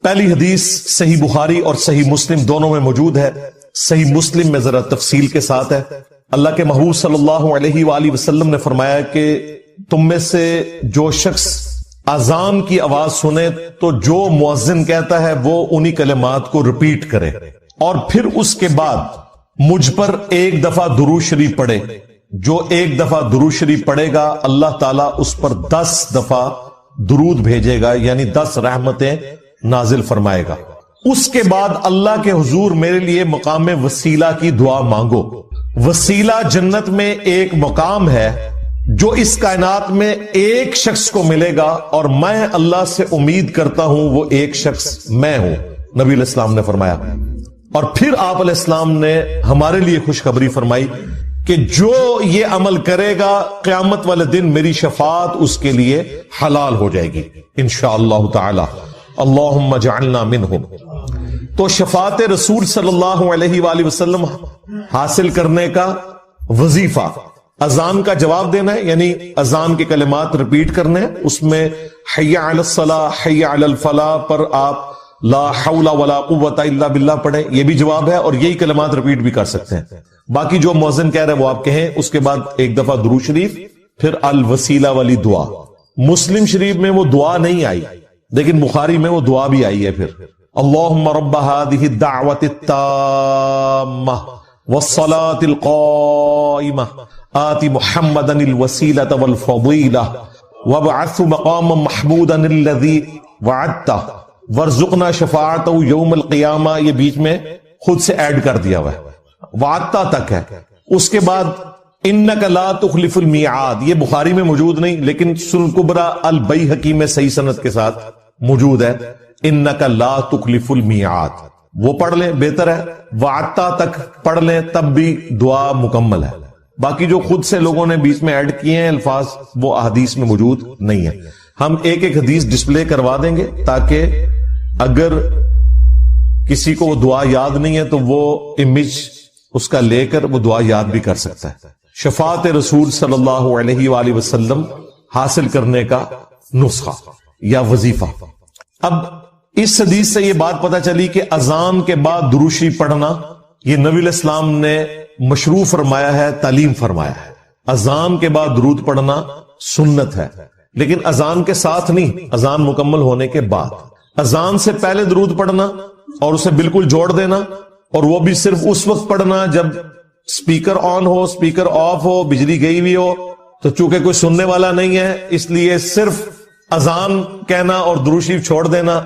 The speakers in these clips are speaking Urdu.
پہلی حدیث صحیح بخاری اور صحیح مسلم دونوں میں موجود ہے. صحیح مسلم میں ذرا تفصیل کے ساتھ ہے. اللہ کے محبوب صلی اللہ علیہ وآلہ وسلم نے فرمایا کہ تم میں سے جو شخص اذان کی آواز سنے تو جو مؤذن کہتا ہے وہ انہی کلمات کو ریپیٹ کرے اور پھر اس کے بعد مجھ پر ایک دفعہ درود شریف پڑھے. جو ایک دفعہ درود شریف پڑھے گا اللہ تعالیٰ اس پر 10 دفعہ درود بھیجے گا، یعنی 10 رحمتیں نازل فرمائے گا. اس کے بعد اللہ کے حضور میرے لیے مقام وسیلہ کی دعا مانگو. وسیلہ جنت میں ایک مقام ہے جو اس کائنات میں ایک شخص کو ملے گا اور میں اللہ سے امید کرتا ہوں وہ ایک شخص میں ہوں، نبی علیہ السلام نے فرمایا. اور پھر آپ علیہ السلام نے ہمارے لیے خوشخبری فرمائی کہ جو یہ عمل کرے گا قیامت والے دن میری شفاعت اس کے لیے حلال ہو جائے گی انشاءاللہ تعالی. اللہم اجعلنا منہم. تو شفاعت رسول صلی اللہ علیہ وآلہ وسلم حاصل کرنے کا وظیفہ اذان کا جواب دینا ہے، یعنی اذان کے کلمات ریپیٹ کرنے ہیں. اس میں حی علی الصلاۃ حی علی الفلاح پر آپ لا حول ولا قوت الا باللہ پڑھیں، یہ بھی جواب ہے، اور یہی کلمات ریپیٹ بھی کر سکتے ہیں. باقی جو مؤذن کہہ رہے ہیں وہ آپ کہیں. اس کے بعد ایک دفعہ درود شریف، پھر الوسیلہ والی دعا. مسلم شریف میں وہ دعا نہیں آئی لیکن بخاری میں وہ دعا بھی آئی ہے. پھر اللہم رب هذه الدعوة التامة والصلاة القائمة آت محمدا الوسيلة والفضيلة وابعثه مقاما محمودا الذي وعدته وارزقنا شفاعته يوم القيامة. یہ بیچ میں خود سے ایڈ کر دیا ہوا ہے، وعدتا تک ہے. اس کے بعد انک لا تخلف المیعاد، یہ بخاری میں موجود نہیں لیکن سنن کبریٰ البیہقی میں صحیح سند کے ساتھ موجود ہے. انک لا تخلف المیعاد وہ پڑھ لیں بہتر ہے. وعدتا تک پڑھ لیں تب بھی دعا مکمل ہے. باقی جو خود سے لوگوں نے بیچ میں ایڈ کیے ہیں الفاظ وہ احادیث میں موجود نہیں ہے. ہم ایک ایک حدیث ڈسپلے کروا دیں گے تاکہ اگر کسی کو وہ دعا یاد نہیں ہے تو وہ امیج اس کا لے کر وہ دعا یاد بھی کر سکتا ہے. شفاعت رسول صلی اللہ علیہ وآلہ وسلم حاصل کرنے کا نسخہ یا وظیفہ. اب اس حدیث سے یہ بات پتہ چلی کہ اذان کے بعد درود شریف پڑھنا یہ نبی علیہ السلام نے مشروع فرمایا ہے، تعلیم فرمایا ہے. اذان کے بعد درود پڑھنا سنت ہے لیکن اذان کے ساتھ نہیں، اذان مکمل ہونے کے بعد. اذان سے پہلے درود پڑھنا اور اسے بالکل جوڑ دینا، اور وہ بھی صرف اس وقت پڑھنا جب سپیکر آن ہو، سپیکر آف ہو، بجلی گئی ہوئی ہو. تو چونکہ کوئی سننے والا نہیں ہے اس لیے صرف اذان کہنا اور درود شریف چھوڑ دینا،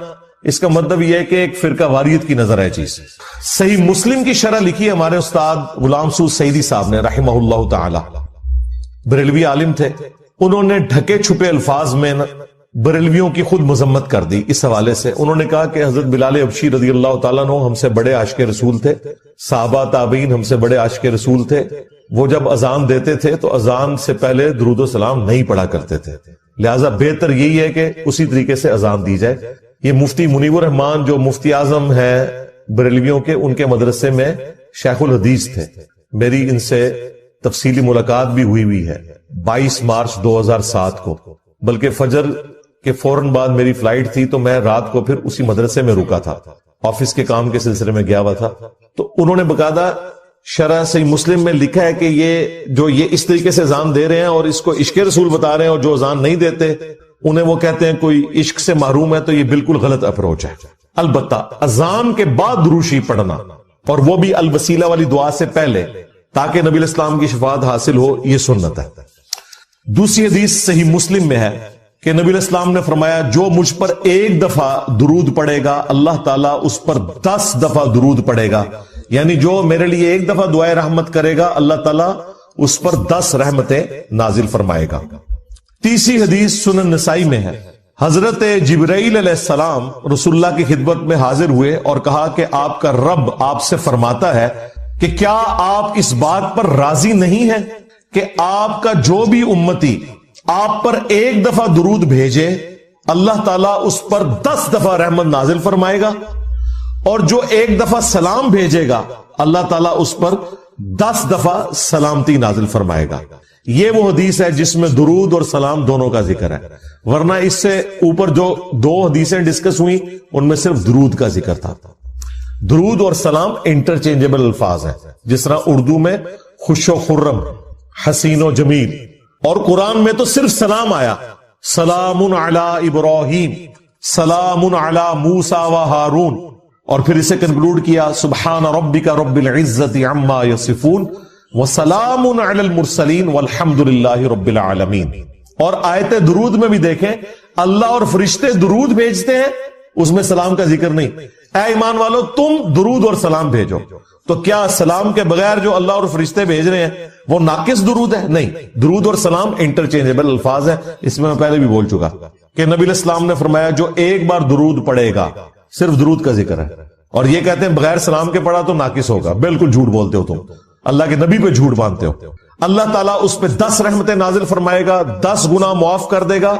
اس کا مطلب یہ ہے کہ ایک فرقہ واریت کی نظر ہے چیز. صحیح مسلم کی شرح لکھی ہمارے استاد غلام سعود سعیدی صاحب نے رحمہ اللہ تعالی، بریلوی عالم تھے. انہوں نے ڈھکے چھپے الفاظ میں بریلویوں کی خود مذمت کر دی. اس حوالے سے انہوں نے کہا کہ حضرت بلال حبشی رضی اللہ تعالیٰ عنہ ہم سے بڑے عاشق رسول تھے، صحابہ تابعین ہم سے بڑے عاشق رسول تھے. وہ جب اذان دیتے تھے تو اذان سے پہلے درود و سلام نہیں پڑھا کرتے تھے، لہٰذا بہتر یہی ہے کہ اسی طریقے سے اذان دی جائے. یہ مفتی منیب الرحمان جو مفتی اعظم ہے بریلویوں کے، ان کے مدرسے میں شیخ الحدیث تھے. میری ان سے تفصیلی ملاقات بھی ہوئی ہے 22 مارچ 2007 کو، بلکہ فجر کے فوراً بعد میری فلائٹ تھی تو میں رات کو پھر اسی مدرسے میں رکا تھا، آفس کے کام کے سلسلے میں گیا ہوا تھا. تو انہوں نے باقاعدہ شرح صحیح مسلم میں لکھا ہے کہ یہ اس طریقے سے اذان دے رہے ہیں اور اس کو عشق رسول بتا رہے ہیں، اور جو اذان نہیں دیتے انہیں وہ کہتے ہیں کوئی عشق سے محروم ہے. تو یہ بالکل غلط اپروچ ہے. البتہ اذان کے بعد درود شریف پڑھنا اور وہ بھی الوسیلہ والی دعا سے پہلے تاکہ نبی علیہ السلام کی شفاعت حاصل ہو، یہ سنت ہے. دوسری حدیث صحیح مسلم میں ہے کہ نبی علیہ السلام نے فرمایا جو مجھ پر ایک دفعہ درود پڑے گا اللہ تعالیٰ اس پر 10 دفعہ درود پڑے گا. یعنی جو میرے لیے ایک دفعہ دعائے رحمت کرے گا اللہ تعالیٰ اس پر 10 رحمتیں نازل فرمائے گا. تیسری حدیث سنن نسائی میں ہے. حضرت جبرائیل علیہ السلام رسول اللہ کی خدمت میں حاضر ہوئے اور کہا کہ آپ کا رب آپ سے فرماتا ہے کہ کیا آپ اس بات پر راضی نہیں ہیں کہ آپ کا جو بھی امتی آپ پر ایک دفعہ درود بھیجے اللہ تعالیٰ اس پر 10 دفعہ رحمت نازل فرمائے گا، اور جو ایک دفعہ سلام بھیجے گا اللہ تعالیٰ اس پر 10 دفعہ سلامتی نازل فرمائے گا. یہ وہ حدیث ہے جس میں درود اور سلام دونوں کا ذکر ہے. ورنہ اس سے اوپر جو 2 حدیثیں ڈسکس ہوئی ان میں صرف درود کا ذکر تھا. درود اور سلام انٹرچینجبل الفاظ ہیں، جس طرح اردو میں خوش و خرم، حسین و جمیل، اور قرآن میں تو صرف سلام آیا، سلام علی ابراہیم، سلام علی موسیٰ و ہارون، اور پھر اسے کنکلوڈ کیا سبحان ربک رب العزت عما یصفون وسلام علی المرسلین والحمد للہ رب العالمین. اور آیت درود میں بھی دیکھیں اللہ اور فرشتے درود بھیجتے ہیں، اس میں سلام کا ذکر نہیں. اے ایمان والو تم درود اور سلام بھیجو. تو کیا سلام کے بغیر جو اللہ اور فرشتے بھیج رہے ہیں وہ ناقص درود ہے؟ نہیں، درود اور سلام انٹرچینجبل الفاظ ہیں. اس میں پہلے بھی بول چکا کہ نبی علیہ السلام نے فرمایا جو ایک بار درود پڑھے گا، صرف درود کا ذکر ہے، اور یہ کہتے ہیں بغیر سلام کے پڑھا تو ناقص ہوگا. بالکل جھوٹ بولتے ہو تم، اللہ کے نبی پہ جھوٹ باندھتے ہو. اللہ تعالیٰ اس پہ 10 رحمتیں نازل فرمائے گا، 10 گناہ معاف کر دے گا،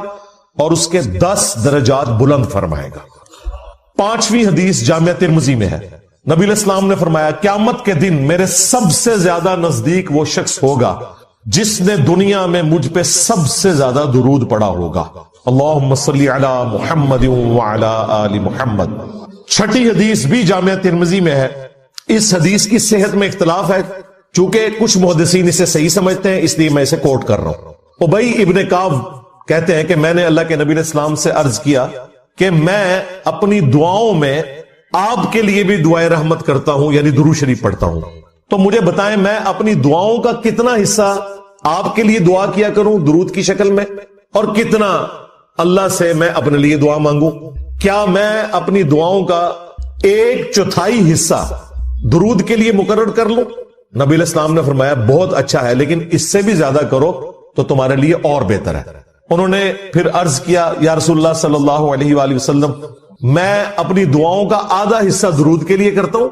اور اس کے 10 درجات بلند فرمائے گا. 5ویں حدیث جامعہ ترمذی میں ہے. نبی علیہ السلام نے فرمایا قیامت کے دن میرے سب سے زیادہ نزدیک وہ شخص ہوگا جس نے دنیا میں مجھ پہ سب سے زیادہ درود پڑھا ہوگا. اللہم صلی علی محمد وعلی آل محمد. 6ٹھی حدیث بھی جامعہ ترمذی میں ہے. اس حدیث کی صحت میں اختلاف ہے، چونکہ کچھ محدثین اسے صحیح سمجھتے ہیں، اس لیے میں اسے کوٹ کر رہا ہوں. ابی ابن کعب کہتے ہیں کہ میں نے اللہ کے نبی علیہ السلام سے عرض کیا کہ میں اپنی دعاؤں میں آپ کے لیے بھی دعائے رحمت کرتا ہوں، یعنی درود شریف پڑھتا ہوں. تو مجھے بتائیں میں اپنی دعاؤں کا کتنا حصہ آپ کے لیے دعا کیا کروں درود کی شکل میں، اور کتنا اللہ سے میں اپنے لیے دعا مانگوں؟ کیا میں اپنی دعاؤں کا 1/4 حصہ درود کے لیے مقرر کر لوں؟ نبی علیہ السلام نے فرمایا بہت اچھا ہے، لیکن اس سے بھی زیادہ کرو تو تمہارے لیے اور بہتر ہے. انہوں نے پھر عرض کیا یا رسول اللہ صلی اللہ علیہ وآلہ وسلم میں اپنی دعاؤں کا آدھا حصہ درود کے لیے کرتا ہوں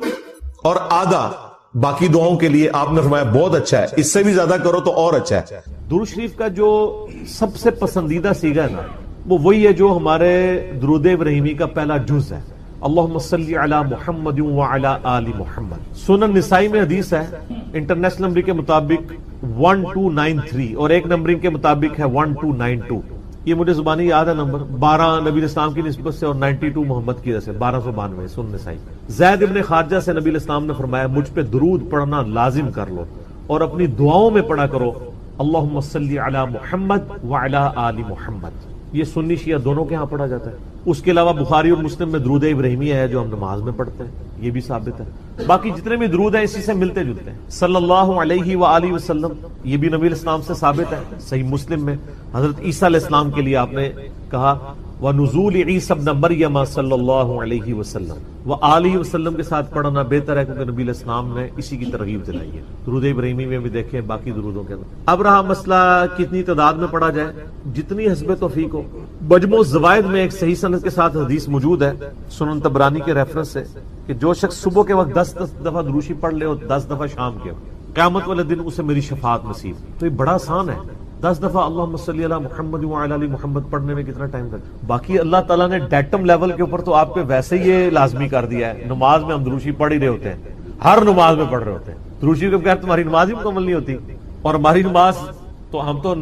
اور آدھا باقی دعاؤں کے لیے. آپ نے فرمایا بہت اچھا ہے، اس سے بھی زیادہ کرو تو اور اچھا ہے. درود شریف کا جو سب سے پسندیدہ صیغہ ہے نا، وہ وہی ہے جو ہمارے درود ابراہیمی کا پہلا جز ہے، اللہم صلی علی محمد وعلی آل محمد. سنن نسائی میں حدیث ہے، انٹرنیشنل نمبر کے مطابق 1293 اور ایک نمبرنگ کے مطابق ہے 1292. یہ مجھے زبانی یاد ہے نمبر، 12 نبی علیہ السلام کی نسبت سے اور 92 محمد کی وجہ سے 1292 سنن نسائی. زید ابن خارجہ سے نبی علیہ السلام نے فرمایا مجھ پہ درود پڑھنا لازم کر لو اور اپنی دعاؤں میں پڑھا کرو اللہم صلی علی محمد وعلی آل محمد. یہ سنی شیعہ دونوں کے ہاں پڑھا جاتا ہے. اس کے علاوہ بخاری اور مسلم میں درود ابراہیمی ہے جو ہم نماز میں پڑھتے ہیں، یہ بھی ثابت ہے. باقی جتنے بھی درود ہیں اسی سے ملتے جلتے ہیں. صلی اللہ علیہ وآلہ وسلم یہ بھی نبی علیہ السلام سے ثابت ہے. صحیح مسلم میں حضرت عیسیٰ علیہ السلام کے لیے آپ نے کہا وَنُزُولِ عِیسَى ابْنَ مَرْیَمَ صلی اللہ علیہ وسلم وآلہ وسلم کے ساتھ پڑھنا بہتر ہے، کیونکہ نبی علیہ السلام نے اسی کی ترغیب دلائی ہے. درود ابراہیمی میں بھی دیکھیں، باقی درودوں کے اندر. اب رہا مسئلہ کتنی تعداد میں پڑھا جائے، جتنی حسب توفیق ہو. مجموع الزوائد میں ایک صحیح سند کے ساتھ حدیث موجود ہے سنن طبرانی کے ریفرنس سے کہ جو شخص صبح کے وقت 10 دفعہ درود شریف پڑھ لے اور 10 دفعہ شام کے وقت، قیامت والے دن اسے میری شفاعت نصیب. تو یہ بڑا آسان ہے، 10 دفعہ اللہم صلی علی محمد وعلی آل محمد پڑھنے میں کتنا ٹائم لگتا ہے. باقی اللہ تعالیٰ نے ڈیٹم لیول کے اوپر تو آپ پہ ویسے ہی یہ لازمی کر دیا ہے. نماز میں ہم درود شریف پڑھ ہی رہے ہوتے ہیں، ہر نماز میں پڑھ رہے ہوتے ہیں. درود شریف کے بغیر تمہاری نماز ہی مکمل نہیں ہوتی. اور ہماری نماز تو ہم تو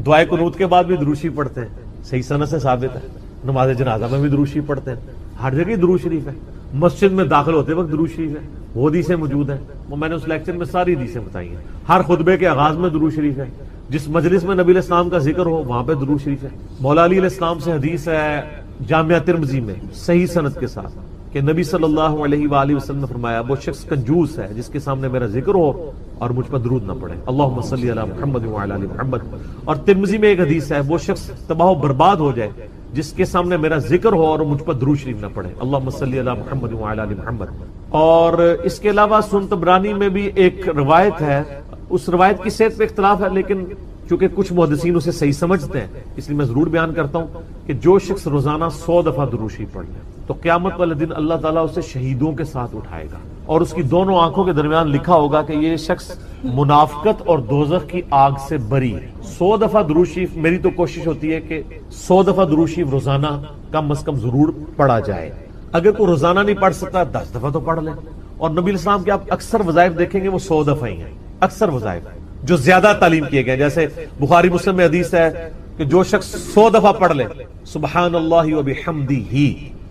دعائے قنوت کے بعد بھی درود شریف پڑھتے ہیں، صحیح سند سے ثابت ہے. نماز جنازہ میں بھی درود شریف پڑھتے ہیں، ہر جگہ درود شریف ہے. مسجد میں داخل ہوتے وقت درود شریف ہے، وہ حدیثیں موجود ہیں، وہ میں نے اس لیکچر میں ساری حدیثیں بتائی ہیں. ہر خطبے کے آغاز میں درود شریف ہے، جس مجلس میں نبی علیہ السلام کا ذکر ہو وہاں پہ درود شریف ہے. مولا علی علیہ السلام سے حدیث ہے جامعہ ترمذی میں صحیح سند کے ساتھ کہ نبی صلی اللہ علیہ وآلہ وسلم نے فرمایا وہ شخص کنجوس ہے جس کے سامنے میرا ذکر ہو اور مجھ پر درود نہ پڑھے، اللہم صلی علی محمد وعلی آل محمد. اور ترمذی میں ایک حدیث ہے وہ شخص تباہ و برباد ہو جائے جس کے سامنے میرا ذکر ہو اور مجھ پر درود شریف نہ پڑھے، اللہم صلی علی محمد وعلی آل محمد. اور اس کے علاوہ سنن طبرانی میں بھی ایک روایت ہے، اس روایت کی صحت پہ اختلاف ہے، لیکن چونکہ کچھ محدثین اسے صحیح سمجھتے ہیں اس لیے میں ضرور بیان کرتا ہوں کہ جو شخص روزانہ 100 دفعہ درود شریف پڑھ لے تو قیامت والے دن اللہ تعالیٰ اسے شہیدوں کے ساتھ اٹھائے گا اور اس کی دونوں آنکھوں کے درمیان لکھا ہوگا کہ یہ شخص منافقت اور دوزخ کی آگ سے بری ہے. 100 دفعہ درود شریف، میری تو کوشش ہوتی ہے کہ 100 دفعہ درود شریف روزانہ کم از کم ضرور پڑھا جائے. اگر کوئی روزانہ نہیں پڑھ سکتا 10 دفعہ تو پڑھ لیں. اور نبی علیہ السلام کے آپ اکثر وظائف دیکھیں گے وہ 100 دفعہ ہی ہیں، اکثر وظائف جو زیادہ تعلیم کیے گئے. جیسے بخاری مسلم میں حدیث ہے کہ جو شخص 100 دفعہ پڑھ لے سبحان اللہ و بحمدہ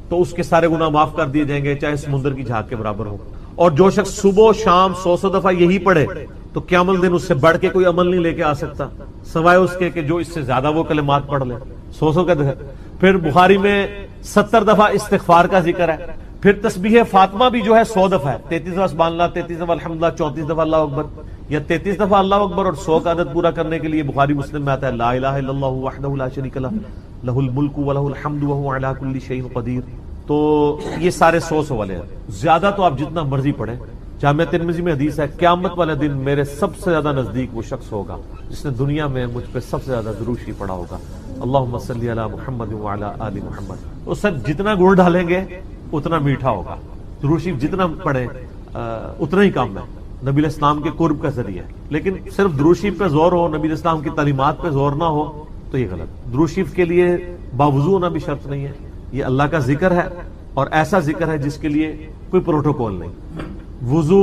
تو اس کے سارے گناہ معاف کر دیے جائیں گے، چاہے سمندر کی جھاگ کے برابر ہو. اور جو شخص صبح و شام 100 دفعہ یہی پڑھے تو قیامت دن اس سے بڑھ کے کوئی عمل نہیں لے کے آ سکتا سوائے اس کے کہ جو اس سے زیادہ وہ کلمات پڑھ لے. 100 کا دفعہ. پھر بخاری میں 70 دفعہ استغفار کا ذکر ہے. پھر تسبیح فاطمہ بھی جو ہے 100 دفعہ ہے. 33 دفعہ سبحان اللہ، 33 دفعہ الحمدللہ، 34 دفعہ اللہ اکبر، یا 33 دفعہ اللہ اکبر اور 100 کا عدد پورا کرنے کے لیے بخاری مسلم میں آتا ہے لا الہ الا اللہ وحدہ لا شریک لہ لہ الملک ولہ الحمد وہو علی کل شیء قدیر. تو یہ سارے 100 والے ہیں. زیادہ تو آپ جتنا مرضی پڑھیں. جامع ترمذی میں حدیث ہے قیامت والے دن میرے سب سے زیادہ نزدیک وہ شخص ہوگا جس نے دنیا میں مجھ پہ سب سے زیادہ درود شریف پڑھا ہوگا. اللہم صلی علی محمد وعلی آل محمد. تو سر جتنا گڑ ڈالیں گے اتنا میٹھا ہوگا. درود شریف جتنا پڑھیں اتنا ہی کام ہے. نبی علیہ السلام کے قرب کا ذریعہ ہے. لیکن صرف درود شریف پہ زور ہو، نبی علیہ السلام کی تعلیمات پہ زور نہ ہو تو یہ غلط. درود شریف کے لیے باوضو ہونا بھی شرط نہیں ہے. یہ اللہ کا ذکر ہے اور ایسا ذکر ہے جس کے لیے کوئی پروٹوکول نہیں. وضو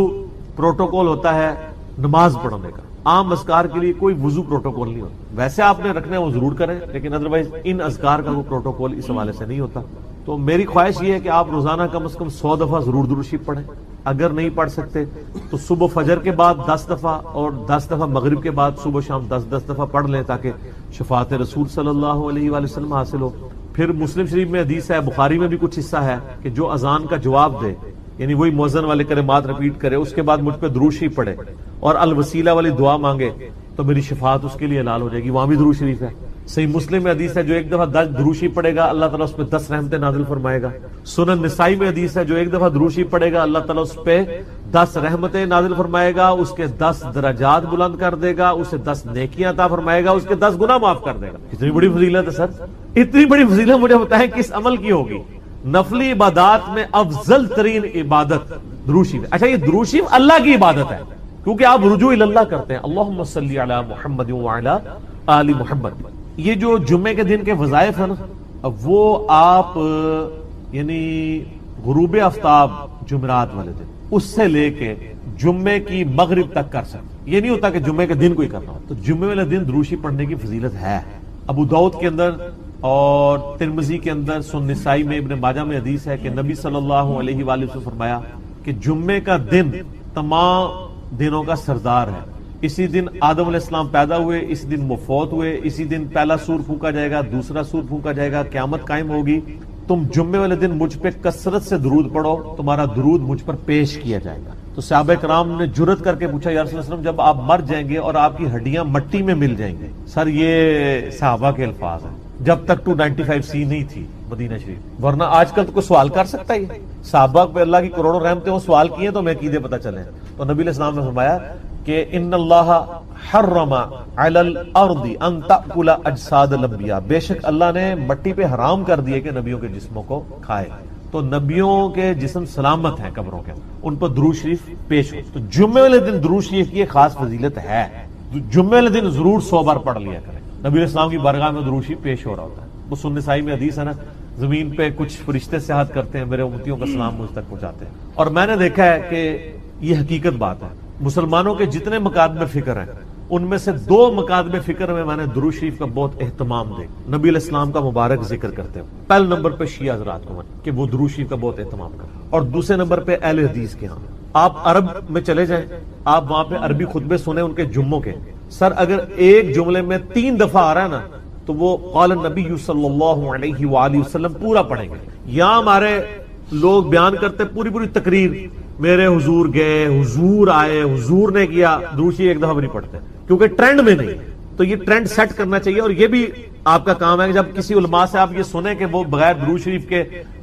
پروٹوکول ہوتا ہے نماز پڑھنے کا. عام اذکار کے لیے کوئی وضو پروٹوکول نہیں ہوتا. ویسے آپ نے رکھنا ہے وہ ضرور کریں، لیکن ادروائز ان اذکار کا وہ پروٹوکول اس حوالے سے نہیں ہوتا. تو میری خواہش یہ ہے کہ آپ روزانہ کم از کم 100 دفعہ ضرور درود شریف پڑھیں. اگر نہیں پڑھ سکتے تو صبح فجر کے بعد 10 دفعہ اور 10 دفعہ مغرب کے بعد صبح شام 10 دفعہ پڑھ لیں تاکہ شفاعت رسول صلی اللہ علیہ وآلہ وسلم حاصل ہو. پھر مسلم شریف میں حدیث ہے، بخاری میں بھی کچھ حصہ ہے کہ جو اذان کا جواب دے، یعنی وہی مؤذن والے کلمات رپیٹ کرے، اس کے بعد مجھ پہ درود شریف پڑھے اور الوسیلہ والی دعا مانگے تو میری شفاعت اس کے لیے حلال ہو جائے گی. وہاں بھی درود شریف ہے. صحیح مسلم میں حدیث ہے جو ایک دفعہ 10 درود شریف پڑھے گا اللہ تعالیٰ اس پہ 10 رحمتیں نازل فرمائے گا. سنن نسائی میں حدیث ہے جو ایک دفعہ درود شریف پڑھے گا اللہ تعالیٰ اس پہ 10 رحمتیں نازل فرمائے گا، اس کے 10 درجات بلند کر دے گا، اسے 10 نیکیاں عطا فرمائے گا، اس کے 10 گناہ معاف کر دے گا. اتنی بڑی فضیلت ہے سر. اتنی بڑی فضیلت مجھے بتائیں کس عمل کی ہوگی؟ نفلی عبادات میں افضل ترین عبادت درود شریف. اچھا یہ درود شریف اللہ کی عبادت ہے کیونکہ آپ رجوع اللہ کرتے ہیں. اللہم صلی علی محمد وعلی آل محمد. یہ جو جمعے کے دن کے وظائف ہیں نا وہ آپ یعنی غروب آفتاب جمعرات والے دن اس سے لے کے جمعے کی مغرب تک کر سکتے. یہ نہیں ہوتا کہ جمعے کے دن کوئی کرنا ہو. تو جمعے والے دن درود شریف پڑھنے کی فضیلت ہے. ابو داؤد کے اندر اور ترمذی کے اندر، سنن نسائی میں، ابن ماجہ میں حدیث ہے کہ نبی صلی اللہ علیہ وآلہ وسلم فرمایا کہ جمعے کا دن تمام دنوں کا سردار ہے. اسی دن آدم علیہ السلام پیدا ہوئے، اسی دن وہ فوت ہوئے، اسی دن پہلا سور پھونکا جائے گا، دوسرا سور پھونکا جائے گا، قیامت قائم ہوگی. تم جمعے والے دن مجھ پہ کثرت سے درود پڑھو، تمہارا درود مجھ پر پیش کیا جائے گا. تو صحابہ کرام نے جرت کر کے پوچھا یا رسول اللہ صلی اللہ علیہ وسلم جب آپ مر جائیں گے اور آپ کی ہڈیاں مٹی میں مل جائیں گے. سر یہ صحابہ کے الفاظ ہیں جب تک 295C نہیں تھی مدینہ شریف. ورنہ آج کل تو کوئی سوال کر سکتا ہے؟ صحابہ پہ اللہ کی کروڑوں رحمتیں وہ سوال کیے تو ہمیں عقیدے پتہ چلے. تو نبی علیہ السلام نے فرمایا کہ ان اللہ حرم علی الارض ان تأکل اجساد الانبیاء. بے شک اللہ نے مٹی پہ حرام کر دیے کہ نبیوں کے جسموں کو کھائے. تو نبیوں کے جسم سلامت ہیں قبروں کے، ان پر درود شریف پیش ہو. تو جمعے والے دن درود شریف کی خاص فضیلت ہے. جمعے والے دن ضرور 100 بار پڑھ لیا کریں. نبی علیہ السلام کی بارگاہ میں درود شریف پیش ہو رہا ہوتا ہے. وہ سنن نسائی میں حدیث ہے نا، زمین پہ کچھ فرشتے سیاحت کرتے ہیں، میرے امتیوں کا سلام مجھ تک پہنچاتے ہیں. اور میں نے دیکھا ہے کہ یہ حقیقت بات ہے. مسلمانوں کے جتنے مقادم فکر ہیں ان میں سے 2 مقادم فکر میں نے درود شریف کا بہت اہتمام دے. نبی علیہ السلام کا مبارک ذکر کرتے ہیں. پہلے نمبر پہ شیعہ حضرات کو کہ وہ درود شریف کا بہت اہتمام کرتے ہیں، اور دوسرے نمبر پہ اہل حدیث کے ہاں. آپ عرب میں چلے جائیں، آپ وہاں پہ عربی خطبے سنیں ان کے جمعوں کے. سر اگر ایک جملے میں 3 دفعہ آ رہا ہے نا تو وہ قال النبی صلی اللہ علیہ وآلہ وسلم پورا پڑھیں گے. یہاں ہمارے لوگ بیان کرتے پوری تقریر، میرے حضور گئے، حضور آئے، حضور نے کیا، درود شریف ایک دفعہ بھی نہیں پڑھتے کیونکہ ٹرینڈ میں نہیں. تو یہ ٹرینڈ سیٹ کرنا چاہیے. اور یہ بھی آپ کا کام ہے کہ جب کسی علماء سے آپ یہ سنیں کہ وہ بغیر درود شریف کے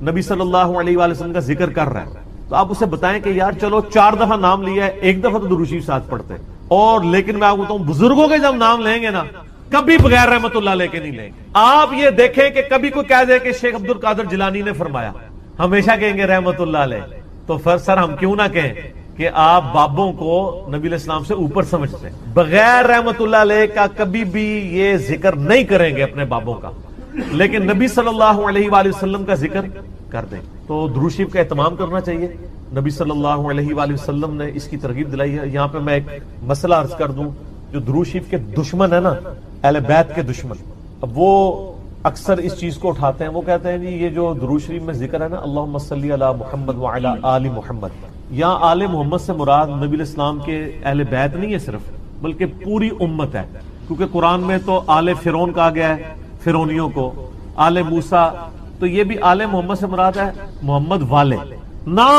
نبی صلی اللہ علیہ وآلہ وسلم کا ذکر کر رہا ہے تو آپ اسے بتائیں کہ یار چلو 4 دفعہ نام لیا ہے، 1 دفعہ تو درود شریف ساتھ پڑھتے ہیں. اور لیکن میں آپ کو بتاؤں بزرگوں کے جب نام لیں گے نا کبھی بغیر رحمت اللہ لے کے نہیں لیں گے. آپ یہ دیکھیں کہ کبھی کوئی کہہ دے کہ شیخ عبد القادر جیلانی نے فرمایا، ہمیشہ کہیں گے رحمت اللہ علیہ. تو پھر سر ہم کیوں نہ کہیں کہ آپ بابوں کو نبی علیہ السلام سے اوپر سمجھتے ہیں. بغیر رحمت اللہ علیہ کا کبھی بھی یہ ذکر نہیں کریں گے اپنے بابوں کا، لیکن نبی صلی اللہ علیہ وآلہ وسلم کا ذکر کر دیں. تو درود شریف کا اہتمام کرنا چاہیے. نبی صلی اللہ علیہ وآلہ وسلم نے اس کی ترغیب دلائی ہے. یہاں پہ میں ایک مسئلہ عرض کر دوں، جو درود شریف کے دشمن ہے نا، اہل بیت کے دشمن، اب وہ اکثر اس چیز کو اٹھاتے ہیں، وہ کہتے ہیں جی یہ جو درود شریف میں ذکر ہے نا اللہم صلی علی محمد وعلی آل محمد، یہاں آل محمد سے مراد نبی علیہ السلام کے اہل بیت نہیں ہے صرف، بلکہ پوری امت ہے، کیونکہ قرآن میں تو آل فرعون کہا گیا ہے فرعونیوں کو، آل موسیٰ، تو یہ بھی آل محمد سے مراد ہے محمد والے نہ۔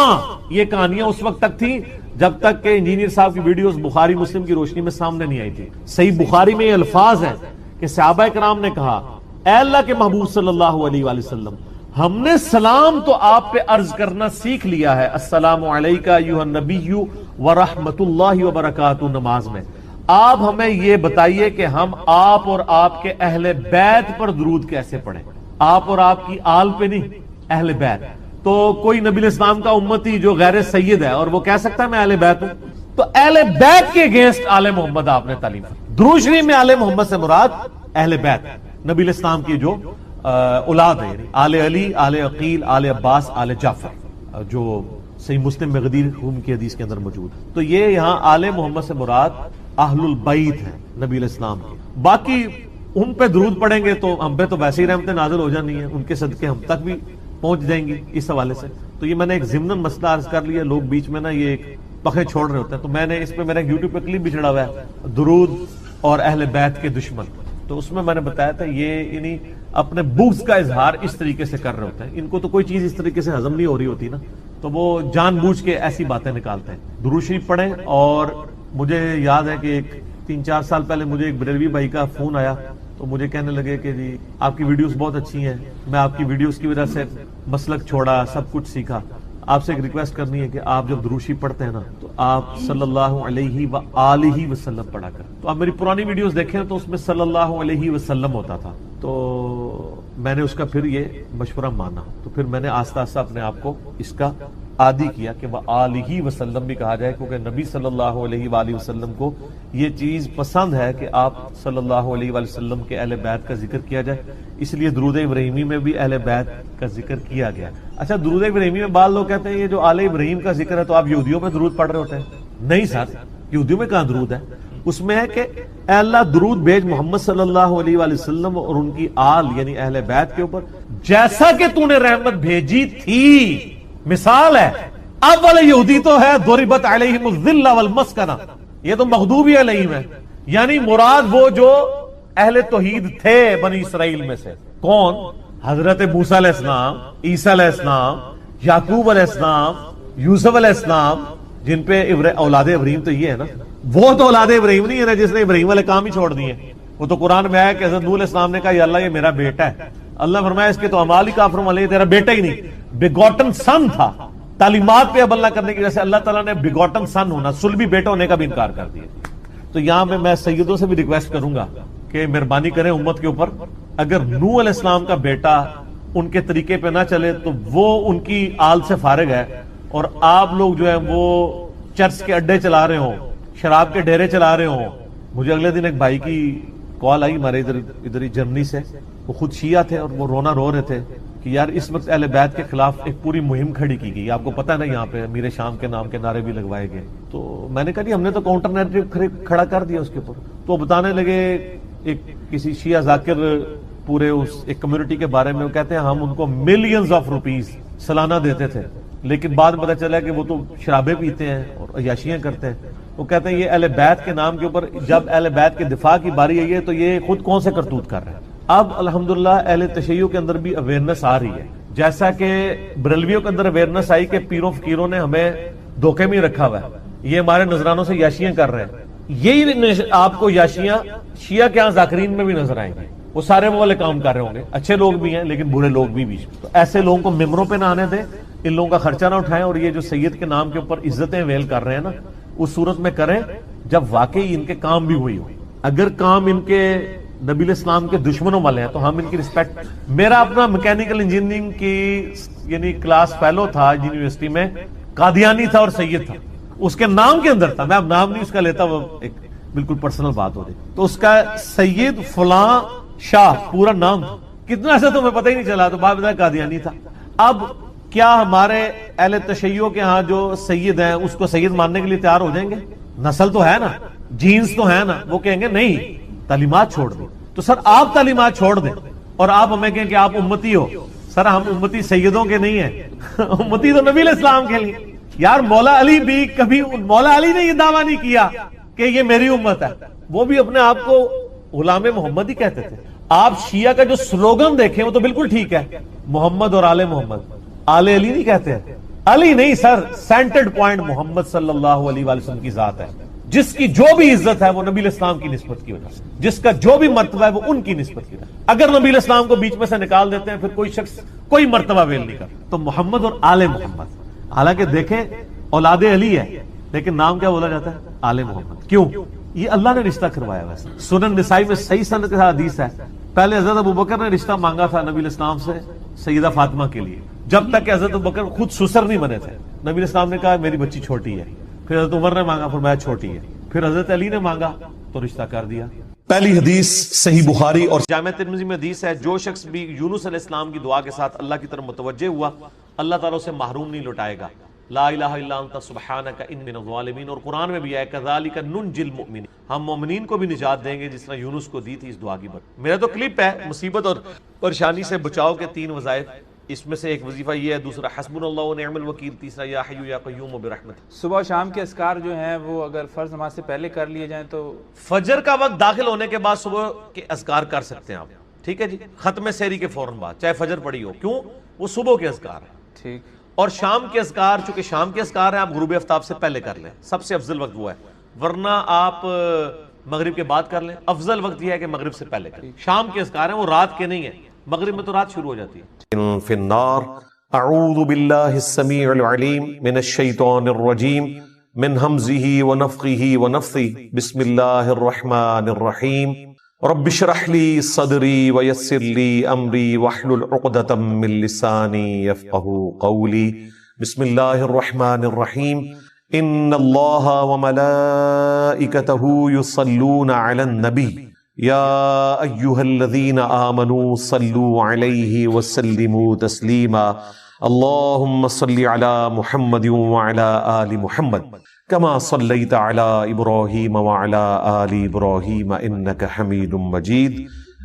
یہ کہانیاں اس وقت تک تھی جب تک کہ انجینئر صاحب کی ویڈیوز بخاری مسلم کی روشنی میں سامنے نہیں آئی تھی۔ صحیح بخاری میں یہ الفاظ ہیں کہ صحابہ کرام نے کہا اے اللہ کے محبوب صلی اللہ علیہ وآلہ وسلم، ہم نے سلام تو آپ پہ عرض کرنا سیکھ لیا ہے، السلام علیکہ ایھا النبی ورحمۃ اللہ وبرکاتہ، نماز میں آپ ہمیں یہ بتائیے کہ ہم آپ اور آپ کے اہل بیت پر درود کیسے پڑھیں، آپ اور آپ کی آل پہ نہیں، اہل بیت۔ تو کوئی نبی علیہ السلام کا امتی جو غیر سید ہے اور وہ کہہ سکتا ہے میں اہل بیت ہوں، تو اہل بیت کے اگینسٹ آل محمد آپ نے تعلیم دی۔ درود شریف میں آل محمد سے مراد اہل بیت، نبی علیہ السلام کی جو اولاد ہے، یعنی آل علی، آل عقیل، آل عباس، آل جعفر، جو صحیح مسلم میں غدیر خون کی حدیث کے اندر موجود ہے۔ تو یہ یہاں آل محمد سے مراد اہل البیت ہیں نبی علیہ السلام کی۔ باقی ان پہ درود پڑھیں گے تو ہم پہ تو ویسے ہی رحمتیں نازل ہو جانی ہیں، ان کے صدقے ہم تک بھی پہنچ جائیں گی اس حوالے سے۔ تو یہ میں نے ایک ضمناً مسئلہ عرض کر لیا، لوگ بیچ میں نا یہ ایک پخے چھوڑ رہے ہوتے ہیں، تو میں نے اس پہ میرا یوٹیوب پہ کلپ بھی چڑھا ہوا ہے درود اور اہل بیت کے دشمن، تو اس میں نے بتایا تھا یہ یعنی اپنے بغض کا اظہار اس طریقے سے کر رہے ہوتے ہیں، ان کو تو کوئی چیز اس طریقے سے ہضم نہیں ہو رہی ہوتی نا، تو وہ جان بوجھ کے ایسی باتیں نکالتے ہیں۔ درود شریف پڑھیں، اور مجھے یاد ہے کہ ایک 3-4 سال پہلے مجھے ایک بریلوی بھائی کا فون آیا، تو مجھے کہنے لگے کہ جی آپ کی ویڈیوز بہت اچھی ہیں، میں آپ کی ویڈیوز کی وجہ سے مسلک چھوڑا، سب کچھ سیکھا، آپ سے ایک ریکویسٹ کرنی ہے کہ آپ جب درود شریف پڑھتے ہیں نا تو آپ صلی اللہ علیہ وآلہ وسلم پڑھا کریں۔ تو آپ میری پرانی ویڈیوز دیکھیں تو اس میں صلی اللہ علیہ وسلم ہوتا تھا، تو میں نے اس کا پھر یہ مشورہ مانا، تو پھر میں نے آہستہ آہستہ اپنے آپ کو اس کا عادی کیا کہ وآلہ وسلم بھی کہا جائے، کیونکہ نبی صلی اللہ علیہ وآلہ وسلم کو یہ چیز پسند ہے کہ آپ صلی اللہ علیہ وآلہ وسلم کے اہل بیت کا ذکر کیا جائے، اس لیے درود ابراہیمی میں بھی اہل بیت کا ذکر کیا گیا۔ اچھا، درود ابراہیمی میں بعض لوگ کہتے ہیں یہ جو آل ابراہیم کا ذکر ہے تو آپ یہودیوں میں درود پڑھ رہے ہوتے ہیں۔ نہیں سر، یہودیوں میں کہاں درود ہے؟ اس میں ہے کہ اے اللہ درود بھیج محمد صلی اللہ علیہ وآلہ وسلم اور ان کی آل یعنی اہل بیت کے اوپر جیسا کہ تو نے رحمت بھیجی تھی۔ مثال ہے، اب والے یہودی تو ہے ضربت علیہم الذلہ والمسکنہ، یہ تو مغضوب علیہم ہے، یعنی مراد وہ جو اہل توحید تھے بنی اسرائیل میں سے۔ کون؟ حضرت موسیٰ علیہ السلام، عیسیٰ علیہ السلام، یعقوب علیہ السلام، یوسف علیہ السلام، جن پہ اولاد ابراہیم تو یہ ہے نا، وہ تو اولاد ابراہیم نہیں ہے نا جس نے ابراہیم والے کام ہی چھوڑ دیے۔ وہ تو قرآن میں آیا کہ حضرت نوح علیہ السلام نے کہا یا اللہ یہ میرا بیٹا ہے، اللہ فرمایا اس کے تو اعمال ہی کافر والے، تیرا بیٹا ہی نہیں، بیگوٹن سن تھا۔ تعلیمات پہ عمل نہ کرنے کی وجہ سے اللہ تعالیٰ نے بیگوٹن سن ہونا، سلبی بیٹا ہونے کا بھی انکار کر دیا۔ تو یہاں میں سیدوں سے بھی ریکویسٹ کروں گا کہ مہربانی کریں امت کے اوپر، اگر نوح علیہ السلام کا بیٹا ان کے طریقے پہ نہ چلے تو وہ ان کی آل سے فارغ ہے، اور آپ لوگ جو ہے وہ چرچ کے اڈے چلا رہے ہوں، شراب کے ڈیرے چلا رہے ہوں۔ مجھے اگلے دن ایک بھائی کی کال آئی ہمارے ادھر ہی جرمنی سے، وہ خود شیعہ تھے اور وہ رونا رو رہے تھے کہ یار اس وقت اہل بیت کے خلاف ایک پوری مہم کھڑی کی گئی، آپ کو پتہ ہے نا یہاں پہ امیر شام کے نام کے نعرے بھی لگوائے گئے۔ تو میں نے کہا جی ہم نے تو کاؤنٹر نیریٹو کھڑا کر دیا اس کے اوپر۔ تو بتانے لگے ایک کسی شیعہ ذاکر پورے اس ایک کمیونٹی کے بارے میں، وہ کہتے ہیں ہم ان کو ملینز آف روپیز سالانہ دیتے تھے، لیکن بعد میں پتہ چلا کہ وہ تو شرابیں پیتے ہیں اور عیاشیاں کرتے ہیں۔ وہ کہتے ہیں یہ اہل بیت کے نام کے اوپر جب اہل بیت کے دفاع کی باری آئی ہے تو یہ خود کون سے کرتوت کر رہے ہیں۔ اب الحمدللہ اہل تشیع کے اندر بھی اویئرنس آ رہی ہے، جیسا کہ بریلویوں کے اندر اویئرنس آئی کہ پیروں فقیروں نے ہمیں دھوکے میں رکھا ہوا ہے، یہ ہمارے نذرانوں سے یاشیاں کر رہے ہیں۔ یہی آپ کو یاشیاں شیعہ کے ہاں ذاکرین میں بھی نظر آئیں گے، وہ سارے وہ والے کام کر رہے ہوں گے، اچھے لوگ بھی ہیں لیکن برے لوگ بھی بیچ میں۔ تو ایسے لوگوں کو ممبروں پہ نہ آنے دیں، ان لوگوں کا خرچہ نہ اٹھائیں، اور یہ جو سید کے نام کے اوپر عزتیں ویل کر رہے ہیں نا، اس صورت میں کریں جب واقعی ان کے کام بھی ہوئی ہو۔ اگر کام ان کے نبی علیہ السلام کے دشمنوں والے ہیں تو ہم ان کی رسپیکٹ۔ میرا اپنا میکینیکل انجینئرنگ کی یعنی کلاس فیلو تھا یونیورسٹی میں، قادیانی تھا اور سید تھا، اس کے نام کے اندر تھا، میں اب نام نہیں اس کا لیتا، وہ ایک بالکل پرسنل بات ہو رہی، تو اس کا سید فلاں شاہ پورا نام تھا، کتنا سے تو میں پتہ ہی نہیں چلا، تو بعد میں قادیانی تھا۔ اب کیا ہمارے اہل تشیع کے ہاں جو سید ہیں اس کو سید ماننے کے لیے تیار ہو جائیں گے؟ نسل تو ہے نا، جینز تو ہے نا، وہ کہیں گے نہیں تعلیمات چھوڑ دیں۔ تو تو سر آپ تعلیمات چھوڑ دیں اور آپ ہمیں کہیں کہ آپ امتی ہو. سر ہم امتی سیدوں کے نہیں ہیں امتی تو نبی علیہ السلام کے لیے. یار مولا علی بھی کبھی مولا علی نے یہ دعویٰ نہیں کیا کہ یہ میری امت ہے, وہ بھی اپنے آپ کو غلام محمد ہی کہتے تھے. آپ شیعہ کا جو سلوگن دیکھیں وہ تو بالکل ٹھیک ہے, محمد اور آل محمد, آل علی نہیں کہتے ہیں. علی نہیں سر, سینٹرڈ پوائنٹ محمد صلی اللہ علیہ وآلہ وسلم کی ذات ہے, جس کی جو بھی عزت ہے وہ نبی علیہ السلام کی نسبت کی وجہ سے, جس کا جو بھی مرتبہ ہے وہ ان کی نسبت کی وجہ سے. اگر نبی علیہ السلام کو بیچ میں سے نکال دیتے ہیں پھر کوئی شخص کوئی مرتبہ ویل نہیں کرتا. تو محمد اور آل محمد, حالانکہ دیکھیں اولاد علی ہے لیکن نام کیا بولا جاتا ہے, آل محمد. کیوں؟ یہ اللہ نے رشتہ کروایا. ویسے سنن نسائی میں صحیح سند کے ساتھ حدیث ہے, پہلے حضرت ابوبکر نے رشتہ مانگا تھا نبی علیہ السلام سے سیدہ فاطمہ کے لیے, جب تک کہ حضرت ابوبکر خود سسر نہیں بنے تھے. نبی علیہ السلام نے کہا میری بچی چھوٹی ہے, پھر حضرت عمر نے مانگا, فرمایا چھوٹی ہے, پھر حضرت علی نے مانگا تو رشتہ کر دیا. پہلی حدیث صحیح بخاری اور جامع ترمذی میں حدیث ہے, جو شخص بھی یونس علیہ السلام کی دعا کے ساتھ اللہ کی طرف متوجہ ہوا اللہ تعالیٰ اسے محروم نہیں لوٹائے گا. لا الہ الا انت سبحانک انی من الظالمین. اور قرآن میں بھی ہے کذالک ننجی المؤمنین, ہم مومنین کو بھی نجات دیں گے جس طرح یونس کو دی تھی اس دعا کی برکت. میرا تو کلپ ہے مصیبت اور پریشانی سے بچاؤ کے 3 وظائف, اس میں سے ایک وظیفہ یہ ہے, دوسرا حسبنا اللہ و نعم الوکیل, تیسرا یا حی یا قیوم برحمتہ. صبح و شام کے اذکار جو ہیں وہ اگر فرض نماز سے پہلے کر لیے جائیں تو فجر کا وقت داخل ہونے کے بعد صبح کے اذکار کر سکتے ہیں آپ, ٹھیک ہے جی, ختم سحری کے فوراً بعد, چاہے فجر پڑی ہو, کیوں؟ وہ صبح کے اذکار ہیں. ٹھیک. اور شام کے اذکار, چونکہ شام کے اذکار ہیں, آپ غروب آفتاب سے پہلے کر لیں, سب سے افضل وقت وہ ہے, ورنہ آپ مغرب کے بعد کر لیں. افضل وقت یہ ہے کہ مغرب سے پہلے کریں. شام کے اذکار ہیں وہ رات کے نہیں ہیں, مغرب میں تو رات شروع ہو جاتی ہے. فی النار. اعوذ باللہ السمیع العلیم من الشیطان الرجیم من ہمزہ ونفخہ ونفثہ. بسم اللہ الرحمن الرحیم. رب اشرح لی صدری ویسر لی امری واحلل عقدۃ من لسانی یفقہوا قولی. بسم اللہ الرحمن الرحیم. ان اللہ وملائکتہ یصلون علی النبی یا ایہا الذین آمنوا صلوا علیہ وسلموا تسلیما. اللہم صل علی محمد وعلی آل محمد کما صلیت علی ابراہیم وعلی آل ابراہیم انک حمید مجید.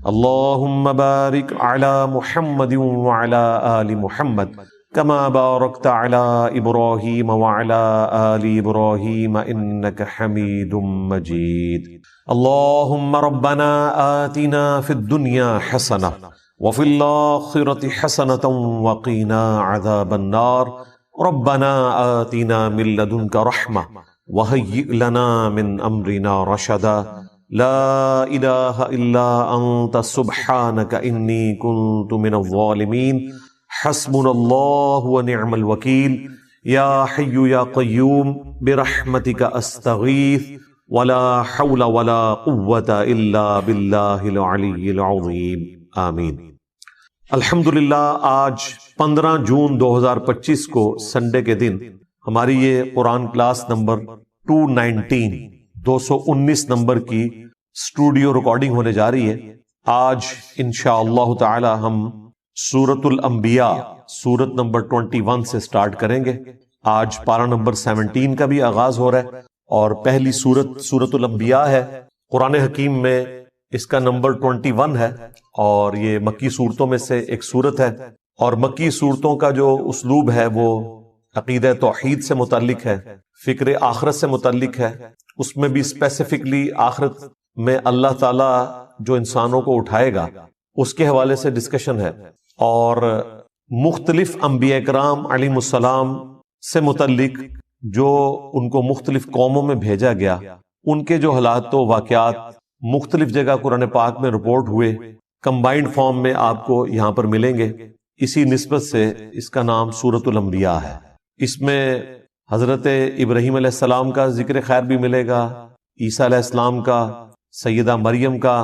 اللہم بارک علی محمد وعلی آل محمد کما بارکت علی ابراہیم وعلی آل ابراہیم انک حمید مجید. اللہم ربنا آتنا فی الدنیا حسنہ وفی الآخرة حسنة وقنا عذاب النار. ربنا آتنا من لدنك رحمة وهيئ لنا من أمرنا رشدا. لا إله إلا أنت سبحانك إني كنت من الظالمين. حسبنا الله ونعم الوكيل. يا حي يا قيوم برحمتك أستغيث ولا حول ولا قوة إلا بالله العلي العظيم. آمین. الحمدللہ آج 15 جون 2025 کو سنڈے کے دن ہماری یہ قرآن کلاس نمبر 219 نمبر کی اسٹوڈیو ریکارڈنگ ہونے جا رہی ہے. آج انشاءاللہ تعالی ہم سورۃ الانبیاء سورت نمبر 21 سے سٹارٹ کریں گے. آج پارہ نمبر 17 کا بھی آغاز ہو رہا ہے اور پہلی سورت الانبیاء ہے. قرآن حکیم میں اس کا نمبر 21 ہے اور یہ مکی صورتوں میں سے ایک صورت ہے. اور مکی صورتوں کا جو اسلوب ہے وہ عقیدہ توحید سے متعلق ہے, فکر آخرت سے متعلق ہے. اس میں بھی اسپیسیفکلی آخرت میں اللہ تعالیٰ جو انسانوں کو اٹھائے گا اس کے حوالے سے ڈسکشن ہے, اور مختلف انبیاء کرام علیہ السلام سے متعلق جو ان کو مختلف قوموں میں بھیجا گیا, ان کے جو حالات و واقعات مختلف جگہ قرآن پاک میں رپورٹ ہوئے, کمبائنڈ فارم میں آپ کو یہاں پر ملیں گے. اسی نسبت سے اس کا نام سورۃ الانبیاء ہے. اس میں حضرت ابراہیم علیہ السلام کا ذکر خیر بھی ملے گا, عیسیٰ علیہ السلام کا, سیدہ مریم کا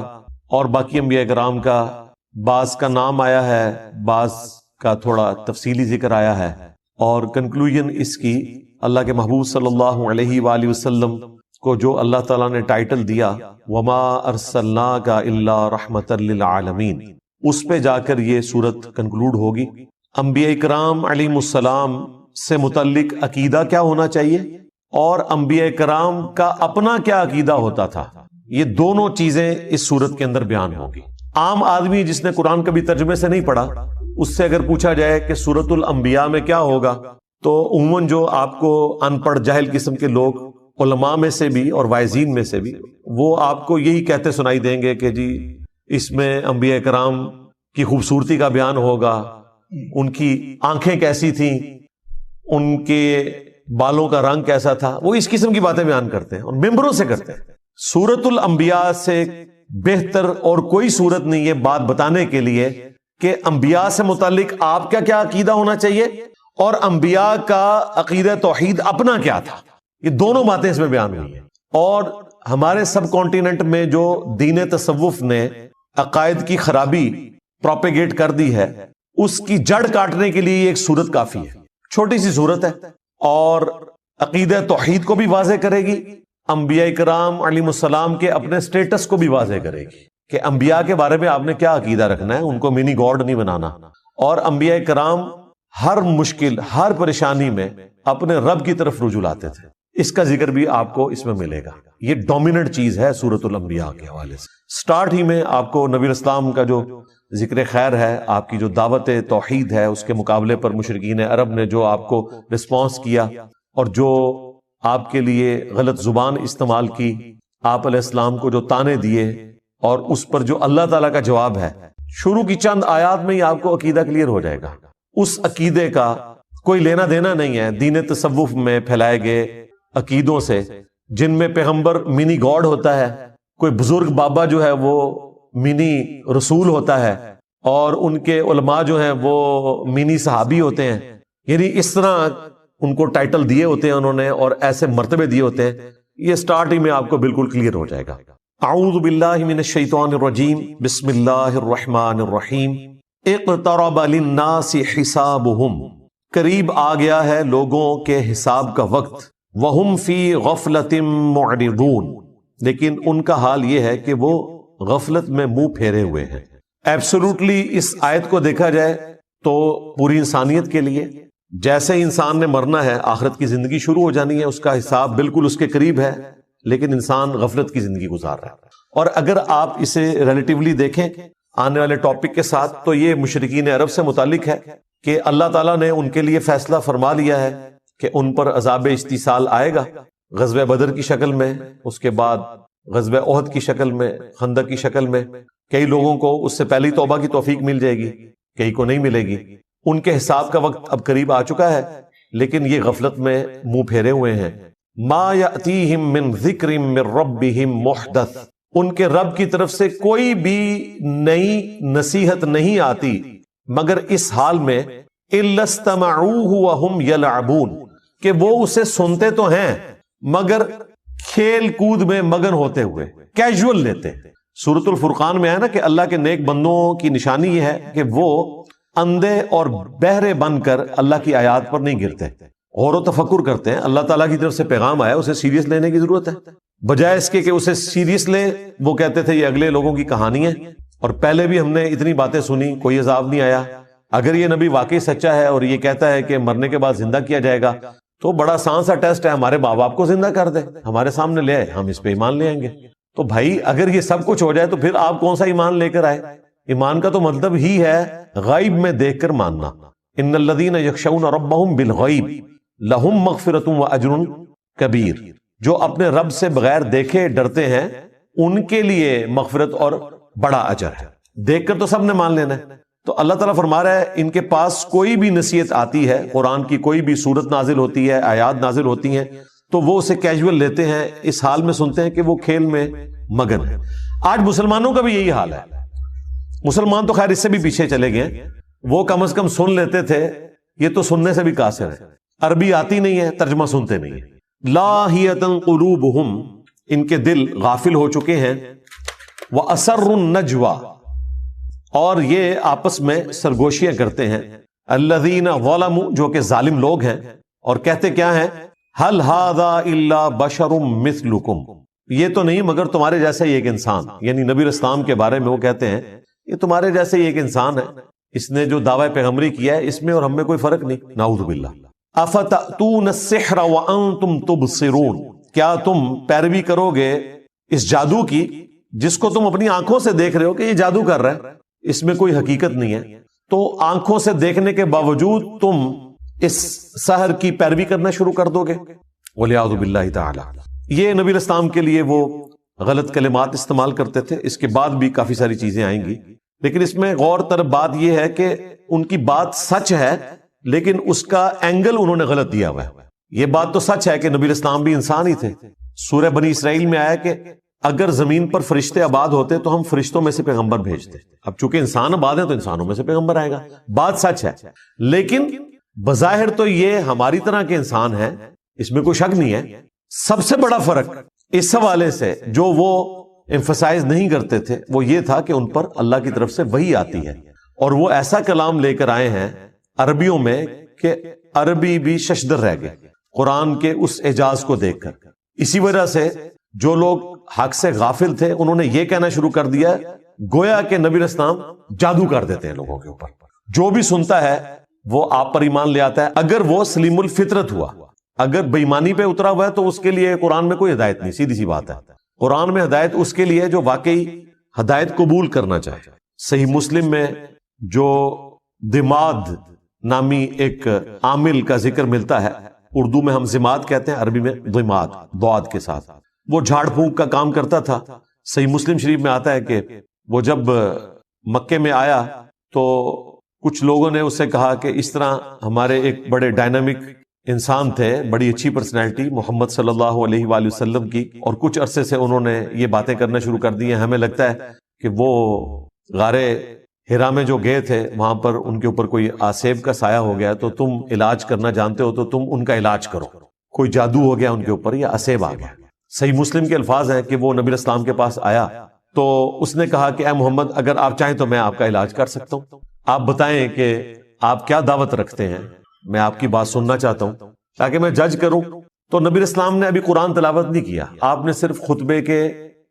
اور باقی انبیاء کرام کا. بعض کا نام آیا ہے, بعض کا تھوڑا تفصیلی ذکر آیا ہے, اور کنکلوژن اس کی اللہ کے محبوب صلی اللہ علیہ وآلہ وسلم کو جو اللہ تعالیٰ نے ٹائٹل دیا وما ارسلناک الا رحمتا للعالمین, اس پہ جا کر یہ سورت کنکلوڈ ہوگی. انبیاء کرام علیہ السلام سے متعلق عقیدہ کیا ہونا چاہیے اور انبیاء کرام کا اپنا کیا عقیدہ ہوتا تھا, یہ دونوں چیزیں اس سورت کے اندر بیان ہوگی. عام آدمی جس نے قرآن کبھی ترجمے سے نہیں پڑھا، اس سے اگر پوچھا جائے کہ سورت الانبیاء میں کیا ہوگا، تو عموماً جو آپ کو ان پڑھ جاہل قسم کے لوگ علماء میں سے بھی اور واعظین میں سے بھی، وہ آپ کو یہی کہتے سنائی دیں گے کہ جی اس میں انبیاء کرام کی خوبصورتی کا بیان ہوگا، ان کی آنکھیں کیسی تھیں، ان کے بالوں کا رنگ کیسا تھا. وہ اس قسم کی باتیں بیان کرتے ہیں اور ممبروں سے کرتے ہیں. سورت الانبیاء سے بہتر اور کوئی سورت نہیں ہے بات بتانے کے لیے کہ انبیاء سے متعلق آپ کا کیا عقیدہ ہونا چاہیے اور انبیاء کا عقیدہ توحید اپنا کیا تھا. یہ دونوں باتیں اس میں بیان ہوئی ہیں. اور ہمارے سب کانٹیننٹ میں جو دین تصوف نے عقائد کی خرابی پروپیگیٹ کر دی ہے، اس کی جڑ کاٹنے کے لیے ایک سورت کافی ہے. چھوٹی سی سورت ہے اور عقیدہ توحید کو بھی واضح کرے گی، انبیاء کرام علیہ السلام کے اپنے سٹیٹس کو بھی واضح کرے گی کہ انبیاء کے بارے میں آپ نے کیا عقیدہ رکھنا ہے، ان کو منی گاڈ نہیں بنانا. اور انبیاء کرام ہر مشکل، ہر پریشانی میں اپنے رب کی طرف رجوع لاتے تھے. اس کا ذکر بھی آپ کو اس میں ملے گا. یہ ڈومیننٹ چیز ہے سورۃ الانبیاء کے حوالے سے. سٹارٹ ہی میں آپ کو نبی اسلام کا جو ذکر خیر ہے، آپ کی جو دعوت توحید ہے، اس کے مقابلے پر مشرکین عرب نے جو آپ کو رسپانس کیا اور جو آپ کے لیے غلط زبان استعمال کی، آپ علیہ السلام کو جو تانے دیے اور اس پر جو اللہ تعالیٰ کا جواب ہے، شروع کی چند آیات میں ہی آپ کو عقیدہ کلیئر ہو جائے گا. اس عقیدے کا کوئی لینا دینا نہیں ہے دین تصوف میں پھیلائے گئے عقیدوں سے، جن میں پیغمبر منی گاڈ ہوتا ہے، کوئی بزرگ بابا جو ہے وہ منی رسول ہوتا ہے، اور ان کے علماء جو ہیں وہ منی صحابی ہوتے ہیں. یعنی اس طرح ان کو ٹائٹل دیے ہوتے ہیں انہوں نے اور ایسے مرتبے دیے ہوتے ہیں. یہ سٹارٹ ہی میں آپ کو بالکل کلیئر ہو جائے گا. اعوذ باللہ من الشیطان الرجیم، بسم اللہ الرحمن الرحیم. اقترب للناس حسابہم، قریب آ گیا ہے لوگوں کے حساب کا وقت. وہم فی غفلۃ معرضون، لیکن ان کا حال یہ ہے کہ وہ غفلت میں منہ پھیرے ہوئے ہیں. ایبسولوٹلی اس آیت کو دیکھا جائے تو پوری انسانیت کے لیے جیسے انسان نے مرنا ہے، آخرت کی زندگی شروع ہو جانی ہے، اس کا حساب بالکل اس کے قریب ہے، لیکن انسان غفلت کی زندگی گزار رہا ہے. اور اگر آپ اسے ریلیٹیولی دیکھیں آنے والے ٹاپک کے ساتھ، تو یہ مشرکین عرب سے متعلق ہے کہ اللہ تعالیٰ نے ان کے لیے فیصلہ فرما لیا ہے کہ ان پر عذاب استیصال آئے گا، غزوہ بدر کی شکل میں، اس کے بعد غزوہ احد کی شکل میں، خندق کی شکل میں. کئی لوگوں کو اس سے پہلی توبہ کی توفیق مل جائے گی، کئی کو نہیں ملے گی. ان کے حساب کا وقت اب قریب آ چکا ہے، لیکن یہ غفلت میں منہ پھیرے ہوئے ہیں. ما یأتیہم من ذکر من ربہم محدث، ان کے رب کی طرف سے کوئی بھی نئی نصیحت نہیں آتی مگر اس حال میں الا استمعوہ وہم یلعبون، کہ وہ اسے سنتے تو ہیں مگر کھیل کود میں مگن ہوتے ہوئے، کیجول لیتے ہیں. سورۃ الفرقان میں ہے نا کہ اللہ کے نیک بندوں کی نشانی یہ ہے کہ وہ اندھے اور بہرے بن کر اللہ کی آیات پر نہیں گرتے، غور و تفکر کرتے ہیں. اللہ تعالیٰ کی طرف سے پیغام آیا، اسے سیریس لینے کی ضرورت ہے. بجائے اس کے کہ اسے سیریس لیں، وہ کہتے تھے یہ اگلے لوگوں کی کہانی ہے، اور پہلے بھی ہم نے اتنی باتیں سنی، کوئی عذاب نہیں آیا. اگر یہ نبی واقعی سچا ہے اور یہ کہتا ہے کہ مرنے کے بعد زندہ کیا جائے گا، تو بڑا آسان سا ٹیسٹ ہے، ہمارے ماں باپ کو زندہ کر دے، ہمارے سامنے لے آئے، ہم اس پہ ایمان لے آئیں گے. تو بھائی اگر یہ سب کچھ ہو جائے تو پھر آپ کون سا ایمان لے کر آئے؟ ایمان کا تو مطلب ہی ہے غیب میں دیکھ کر ماننا. ان الذین یخشون ربہم بالغیب لہم مغفرۃ واجر کبیر، جو اپنے رب سے بغیر دیکھے ڈرتے ہیں ان کے لیے مغفرت اور بڑا اجر ہے. دیکھ کر تو سب نے مان لینا ہے. تو اللہ تعالیٰ فرما رہا ہے ان کے پاس کوئی بھی نصیحت آتی ہے، قرآن کی کوئی بھی صورت نازل ہوتی ہے، آیات نازل ہوتی ہیں، تو وہ اسے کیجول لیتے ہیں، اس حال میں سنتے ہیں کہ وہ کھیل میں مگن ہے. آج مسلمانوں کا بھی یہی حال ہے. مسلمان تو خیر اس سے بھی پیچھے چلے گئے، وہ کم از کم سن لیتے تھے، یہ تو سننے سے بھی قاصر ہے. عربی آتی نہیں ہے، ترجمہ سنتے نہیں ہیں. لاہیۃ قلوبہم، ان کے دل غافل ہو چکے ہیں. وَأَسَرُّ النَّجْوَى، اور یہ آپس میں سرگوشیاں کرتے ہیں. الذین ظلموا، جو کہ ظالم لوگ ہیں، اور کہتے کیا ہیں؟ هل هذا الا بشر مثلکم، یہ تو نہیں مگر تمہارے جیسا ہی ایک انسان. یعنی نبی اسلام کے بارے میں وہ کہتے ہیں یہ تمہارے جیسے ہی ایک انسان ہے، اس نے جو دعوی پیغمبری کیا ہے اس میں اور ہم میں کوئی فرق نہیں. نعوذ باللہ. افتأتون السحر وانتم تبصرون، کیا تم پیروی کرو گے اس جادو کی جس کو تم اپنی آنکھوں سے دیکھ رہے ہو کہ یہ جادو کر رہا ہے، اس میں کوئی حقیقت نہیں ہے، تو آنکھوں سے دیکھنے کے باوجود تم اس سحر کی پیروی کرنا شروع کر دو گے، وَلِعَوْذُ بِاللَّهِ تَعَالَى۔ یہ نبی الاسلام کے لیے وہ غلط کلمات استعمال کرتے تھے، اس کے بعد بھی کافی ساری چیزیں آئیں گی، لیکن اس میں غور طرف بات یہ ہے کہ ان کی بات سچ ہے لیکن اس کا اینگل انہوں نے غلط دیا ہوا ہے۔ یہ بات تو سچ ہے کہ نبی الاسلام بھی انسان ہی تھے۔ سورہ بنی اسرائیل میں آیا کہ اگر زمین پر فرشتے آباد ہوتے تو ہم فرشتوں میں سے پیغمبر بھیجتے، اب چونکہ انسان آباد ہیں تو انسانوں میں سے پیغمبر آئے گا، بات سچ ہے، لیکن بظاہر تو یہ ہماری طرح کے انسان ہیں، اس میں کوئی شک نہیں ہے۔ سب سے بڑا فرق اس حوالے سے جو وہ ایمفسائز نہیں کرتے تھے وہ یہ تھا کہ ان پر اللہ کی طرف سے وحی آتی ہے، اور وہ ایسا کلام لے کر آئے ہیں عربیوں میں کہ عربی بھی ششدر رہ گئے قرآن کے اس اعجاز کو دیکھ کر۔ اسی وجہ سے جو لوگ حق سے غافل تھے انہوں نے یہ کہنا شروع کر دیا گویا کہ نبی اسلام جادو کر دیتے ہیں لوگوں کے اوپر، جو بھی سنتا ہے وہ آپ پر ایمان لے آتا ہے اگر وہ سلیم الفطرت ہوا، اگر بے ایمانی پہ اترا ہوا ہے تو اس کے لیے قرآن میں کوئی ہدایت نہیں، سیدھی سی بات ہے۔ قرآن میں ہدایت اس کے لیے جو واقعی ہدایت قبول کرنا چاہے۔ صحیح مسلم میں جو دماد نامی ایک عامل کا ذکر ملتا ہے، اردو میں ہم زماد کہتے ہیں، عربی میں دماد ضاد کے ساتھ، وہ جھاڑ پھونک کا کام کرتا تھا۔ صحیح مسلم شریف میں آتا ہے کہ وہ جب مکے میں آیا تو کچھ لوگوں نے اس سے کہا کہ اس طرح ہمارے ایک بڑے ڈائنامک انسان تھے، بڑی اچھی پرسنالٹی محمد صلی اللہ علیہ وآلہ وسلم کی، اور کچھ عرصے سے انہوں نے یہ باتیں کرنا شروع کر دی ہیں، ہمیں لگتا ہے کہ وہ غار ہرا میں جو گئے تھے وہاں پر ان کے اوپر کوئی آسیب کا سایہ ہو گیا، تو تم علاج کرنا جانتے ہو تو تم ان کا علاج کرو، کوئی جادو ہو گیا ان کے اوپر یا آسیب آ گیا۔ صحیح مسلم کے الفاظ ہیں کہ وہ نبی اسلام کے پاس آیا تو اس نے کہا کہ اے محمد اگر آپ چاہیں تو میں آپ کا علاج کر سکتا ہوں، آپ بتائیں کہ آپ کیا دعوت رکھتے ہیں، میں آپ کی بات سننا چاہتا ہوں تاکہ میں جج کروں۔ تو نبی اسلام نے ابھی قرآن تلاوت نہیں کیا، آپ نے صرف خطبے کے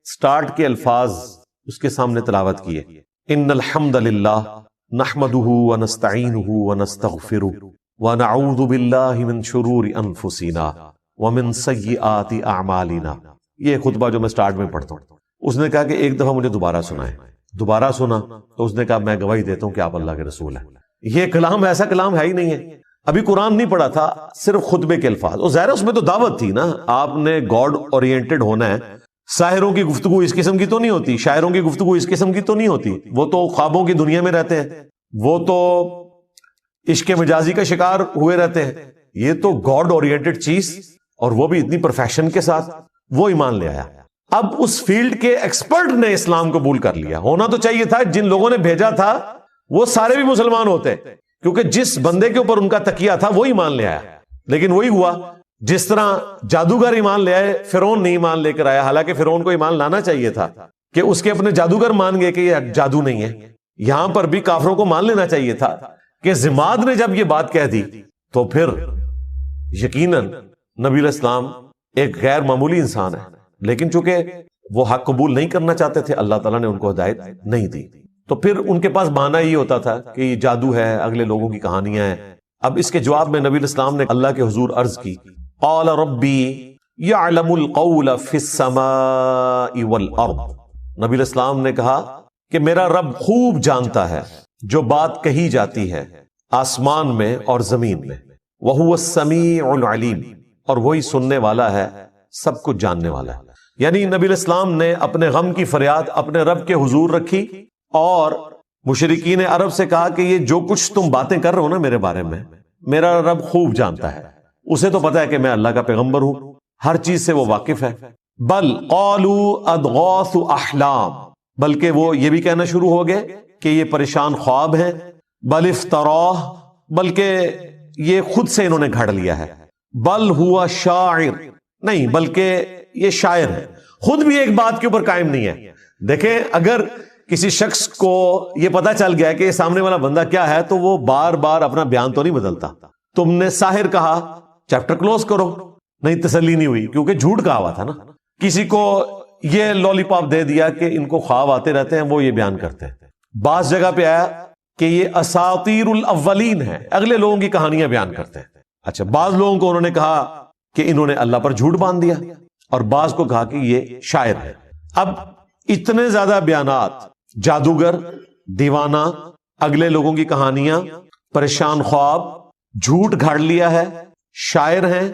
سٹارٹ کے الفاظ اس کے سامنے تلاوت کیے، ان الحمد للہ نحمده ونستعینه ونستغفره ونعوذ باللہ من شرور انفسنا ومن سیئات اعمالنا۔ یہ خطبہ جو میں سٹارٹ میں پڑھتا ہوں، اس نے کہا کہ ایک دفعہ مجھے دوبارہ سنائیں، دوبارہ سنا تو اس نے کہا میں گواہی دیتا ہوں کہ آپ اللہ کے رسول ہیں۔ یہ کلام ایسا کلام ہے ہی نہیں ہے، ابھی قرآن نہیں پڑھا تھا، صرف خطبے کے الفاظ، اور ظاہر اس میں تو دعوت تھی نا، آپ نے گاڈ اورینٹڈ ہونا ہے۔ ساحروں کی گفتگو اس قسم کی تو نہیں ہوتی، شاعروں کی گفتگو اس قسم کی تو نہیں ہوتی، وہ تو خوابوں کی دنیا میں رہتے ہیں، وہ تو عشق مجازی کا شکار ہوئے رہتے ہیں، یہ تو گاڈ اورینٹڈ چیز، اور وہ بھی اتنی پرفیکشن کے ساتھ، وہ ایمان لے آیا۔ اب اس فیلڈ کے ایکسپرٹ نے اسلام قبول کر لیا، ہونا تو چاہیے تھا جن لوگوں نے بھیجا تھا وہ سارے بھی مسلمان ہوتے، کیونکہ جس بندے کے اوپر ان کا تکیہ تھا وہ ایمان لے آیا، لیکن وہی ہوا جس طرح جادوگر ایمان لے آئے، فرعون نہیں ایمان لے کر آیا، حالانکہ فرعون کو ایمان لانا چاہیے تھا کہ اس کے اپنے جادوگر مان گئے کہ یہ جادو نہیں ہے۔ یہاں پر بھی کافروں کو مان لینا چاہیے تھا کہ زماد نے جب یہ بات کہہ دی تو پھر یقیناً نبی علیہ السلام ایک غیر معمولی انسان ہے، لیکن چونکہ وہ حق قبول نہیں کرنا چاہتے تھے اللہ تعالیٰ نے ان کو ہدایت نہیں دی، تو پھر ان کے پاس بہانہ یہ ہوتا تھا کہ یہ جادو ہے، اگلے لوگوں کی کہانیاں ہیں۔ اب اس کے جواب میں نبی علیہ السلام نے اللہ کے حضور عرض کی، قال ربی یعلم القول فی السماء والارض۔ نبی علیہ السلام نے کہا کہ میرا رب خوب جانتا ہے جو بات کہی جاتی ہے آسمان میں اور زمین میں، وہو السمیع العلیم، اور وہی سننے والا ہے، سب کچھ جاننے والا ہے۔ یعنی نبی علیہ السلام نے اپنے غم کی فریاد اپنے رب کے حضور رکھی، اور مشرکین عرب سے کہا کہ یہ جو کچھ تم باتیں کر رہے ہو نا میرے بارے میں، میرا رب خوب جانتا ہے، اسے تو پتا ہے کہ میں اللہ کا پیغمبر ہوں، ہر چیز سے وہ واقف ہے۔ بل قالوا اضغاث احلام، بلکہ وہ یہ بھی کہنا شروع ہو گئے کہ یہ پریشان خواب ہیں، بل افتراہ، بلکہ یہ خود سے انہوں نے گھڑ لیا ہے، بل ہوا شاعر، نہیں بلکہ یہ شاعر ہے، خود بھی ایک بات کے اوپر قائم نہیں ہے۔ دیکھیں اگر کسی شخص کو یہ پتا چل گیا کہ یہ سامنے والا بندہ کیا ہے تو وہ بار بار اپنا بیان تو نہیں بدلتا۔ تم نے ساحر کہا، چیپٹر کلوز کرو، نہیں تسلی نہیں ہوئی کیونکہ جھوٹ کہا ہوا تھا نا۔ کسی کو یہ لولی پاپ دے دیا کہ ان کو خواب آتے رہتے ہیں، وہ یہ بیان کرتے ہیں۔ بعض جگہ پہ آیا کہ یہ اساطیر الاولین ہے، اگلے لوگوں کی کہانیاں بیان کرتے ہیں۔ اچھا، بعض لوگوں کو انہوں نے کہا کہ انہوں نے اللہ پر جھوٹ باندھ دیا، اور بعض کو کہا کہ یہ شاعر ہے۔ اب اتنے زیادہ بیانات، جادوگر، دیوانہ، اگلے لوگوں کی کہانیاں، پریشان خواب، جھوٹ گھاڑ لیا ہے، شاعر ہیں،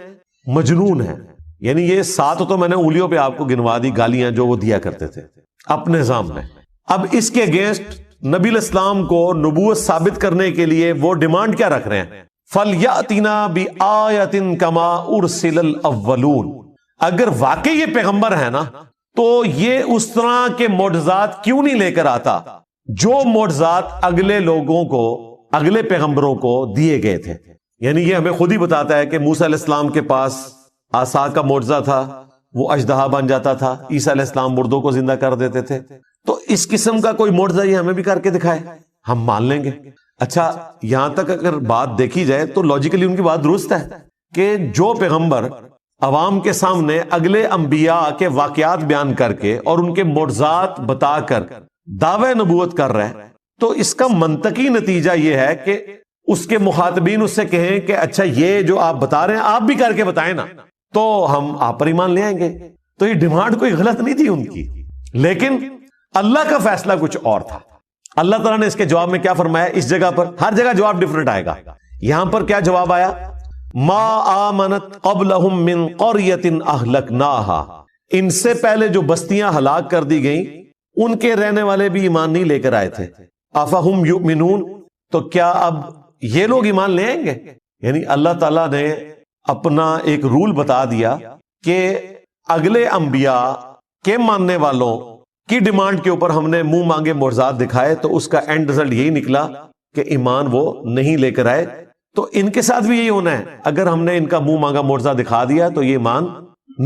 مجنون ہیں، یعنی یہ 7 تو میں نے انگلیوں پہ آپ کو گنوا دی گالیاں جو وہ دیا کرتے تھے اپنے نظام میں۔ اب اس کے اگینسٹ نبی الاسلام کو نبوت ثابت کرنے کے لیے وہ ڈیمانڈ کیا رکھ رہے ہیں؟ فَلْيَأْتِنَا بِآیَةٍ كَمَا أُرْسِلَ الْأَوَّلُونَ، اگر واقعی یہ پیغمبر ہے نا تو یہ اس طرح کے معجزات کیوں نہیں لے کر آتا جو معجزات اگلے لوگوں کو، اگلے پیغمبروں کو دیے گئے تھے۔ یعنی یہ ہمیں خود ہی بتاتا ہے کہ موسیٰ علیہ السلام کے پاس عصا کا معجزہ تھا، وہ اژدہا بن جاتا تھا، عیسیٰ علیہ السلام مردوں کو زندہ کر دیتے تھے، تو اس قسم کا کوئی معجزہ یہ ہمیں بھی کر کے دکھائے، ہم مان لیں گے۔ اچھا، یہاں تک اگر بات دیکھی جائے تو لاجیکلی ان کی بات درست ہے کہ جو پیغمبر عوام کے سامنے اگلے انبیاء کے واقعات بیان کر کے اور ان کے معجزات بتا کر دعوی نبوت کر رہا ہے، تو اس کا منطقی نتیجہ یہ ہے کہ اس کے مخاطبین اس سے کہیں کہ اچھا یہ جو آپ بتا رہے ہیں آپ بھی کر کے بتائیں نا، تو ہم آپ پر ایمان لے آئیں گے۔ تو یہ ڈیمانڈ کوئی غلط نہیں تھی ان کی، لیکن اللہ کا فیصلہ کچھ اور تھا۔ اللہ تعالیٰ نے اس کے جواب میں کیا فرمایا؟ اس جگہ پر ہر جگہ جواب ڈیفرنٹ آئے گا، یہاں پر کیا جواب آیا؟ ما آمنت قبلہم من قریۃ اہلکناہا، ان سے پہلے جو بستیاں ہلاک کر دی گئیں ان کے رہنے والے بھی ایمان نہیں لے کر آئے تھے۔ افہم یؤمنون، تو کیا اب یہ لوگ ایمان لے آئیں گے؟ یعنی اللہ تعالیٰ نے اپنا ایک رول بتا دیا کہ اگلے انبیاء کے ماننے والوں کی ڈیمانڈ کے اوپر ہم نے منہ مانگے معجزات دکھائے، تو اس کا اینڈ رزلٹ یہی نکلا کہ ایمان وہ نہیں لے کر آئے۔ تو ان کے ساتھ بھی یہی ہونا ہے، اگر ہم نے ان کا منہ مانگا معجزہ دکھا دیا تو یہ ایمان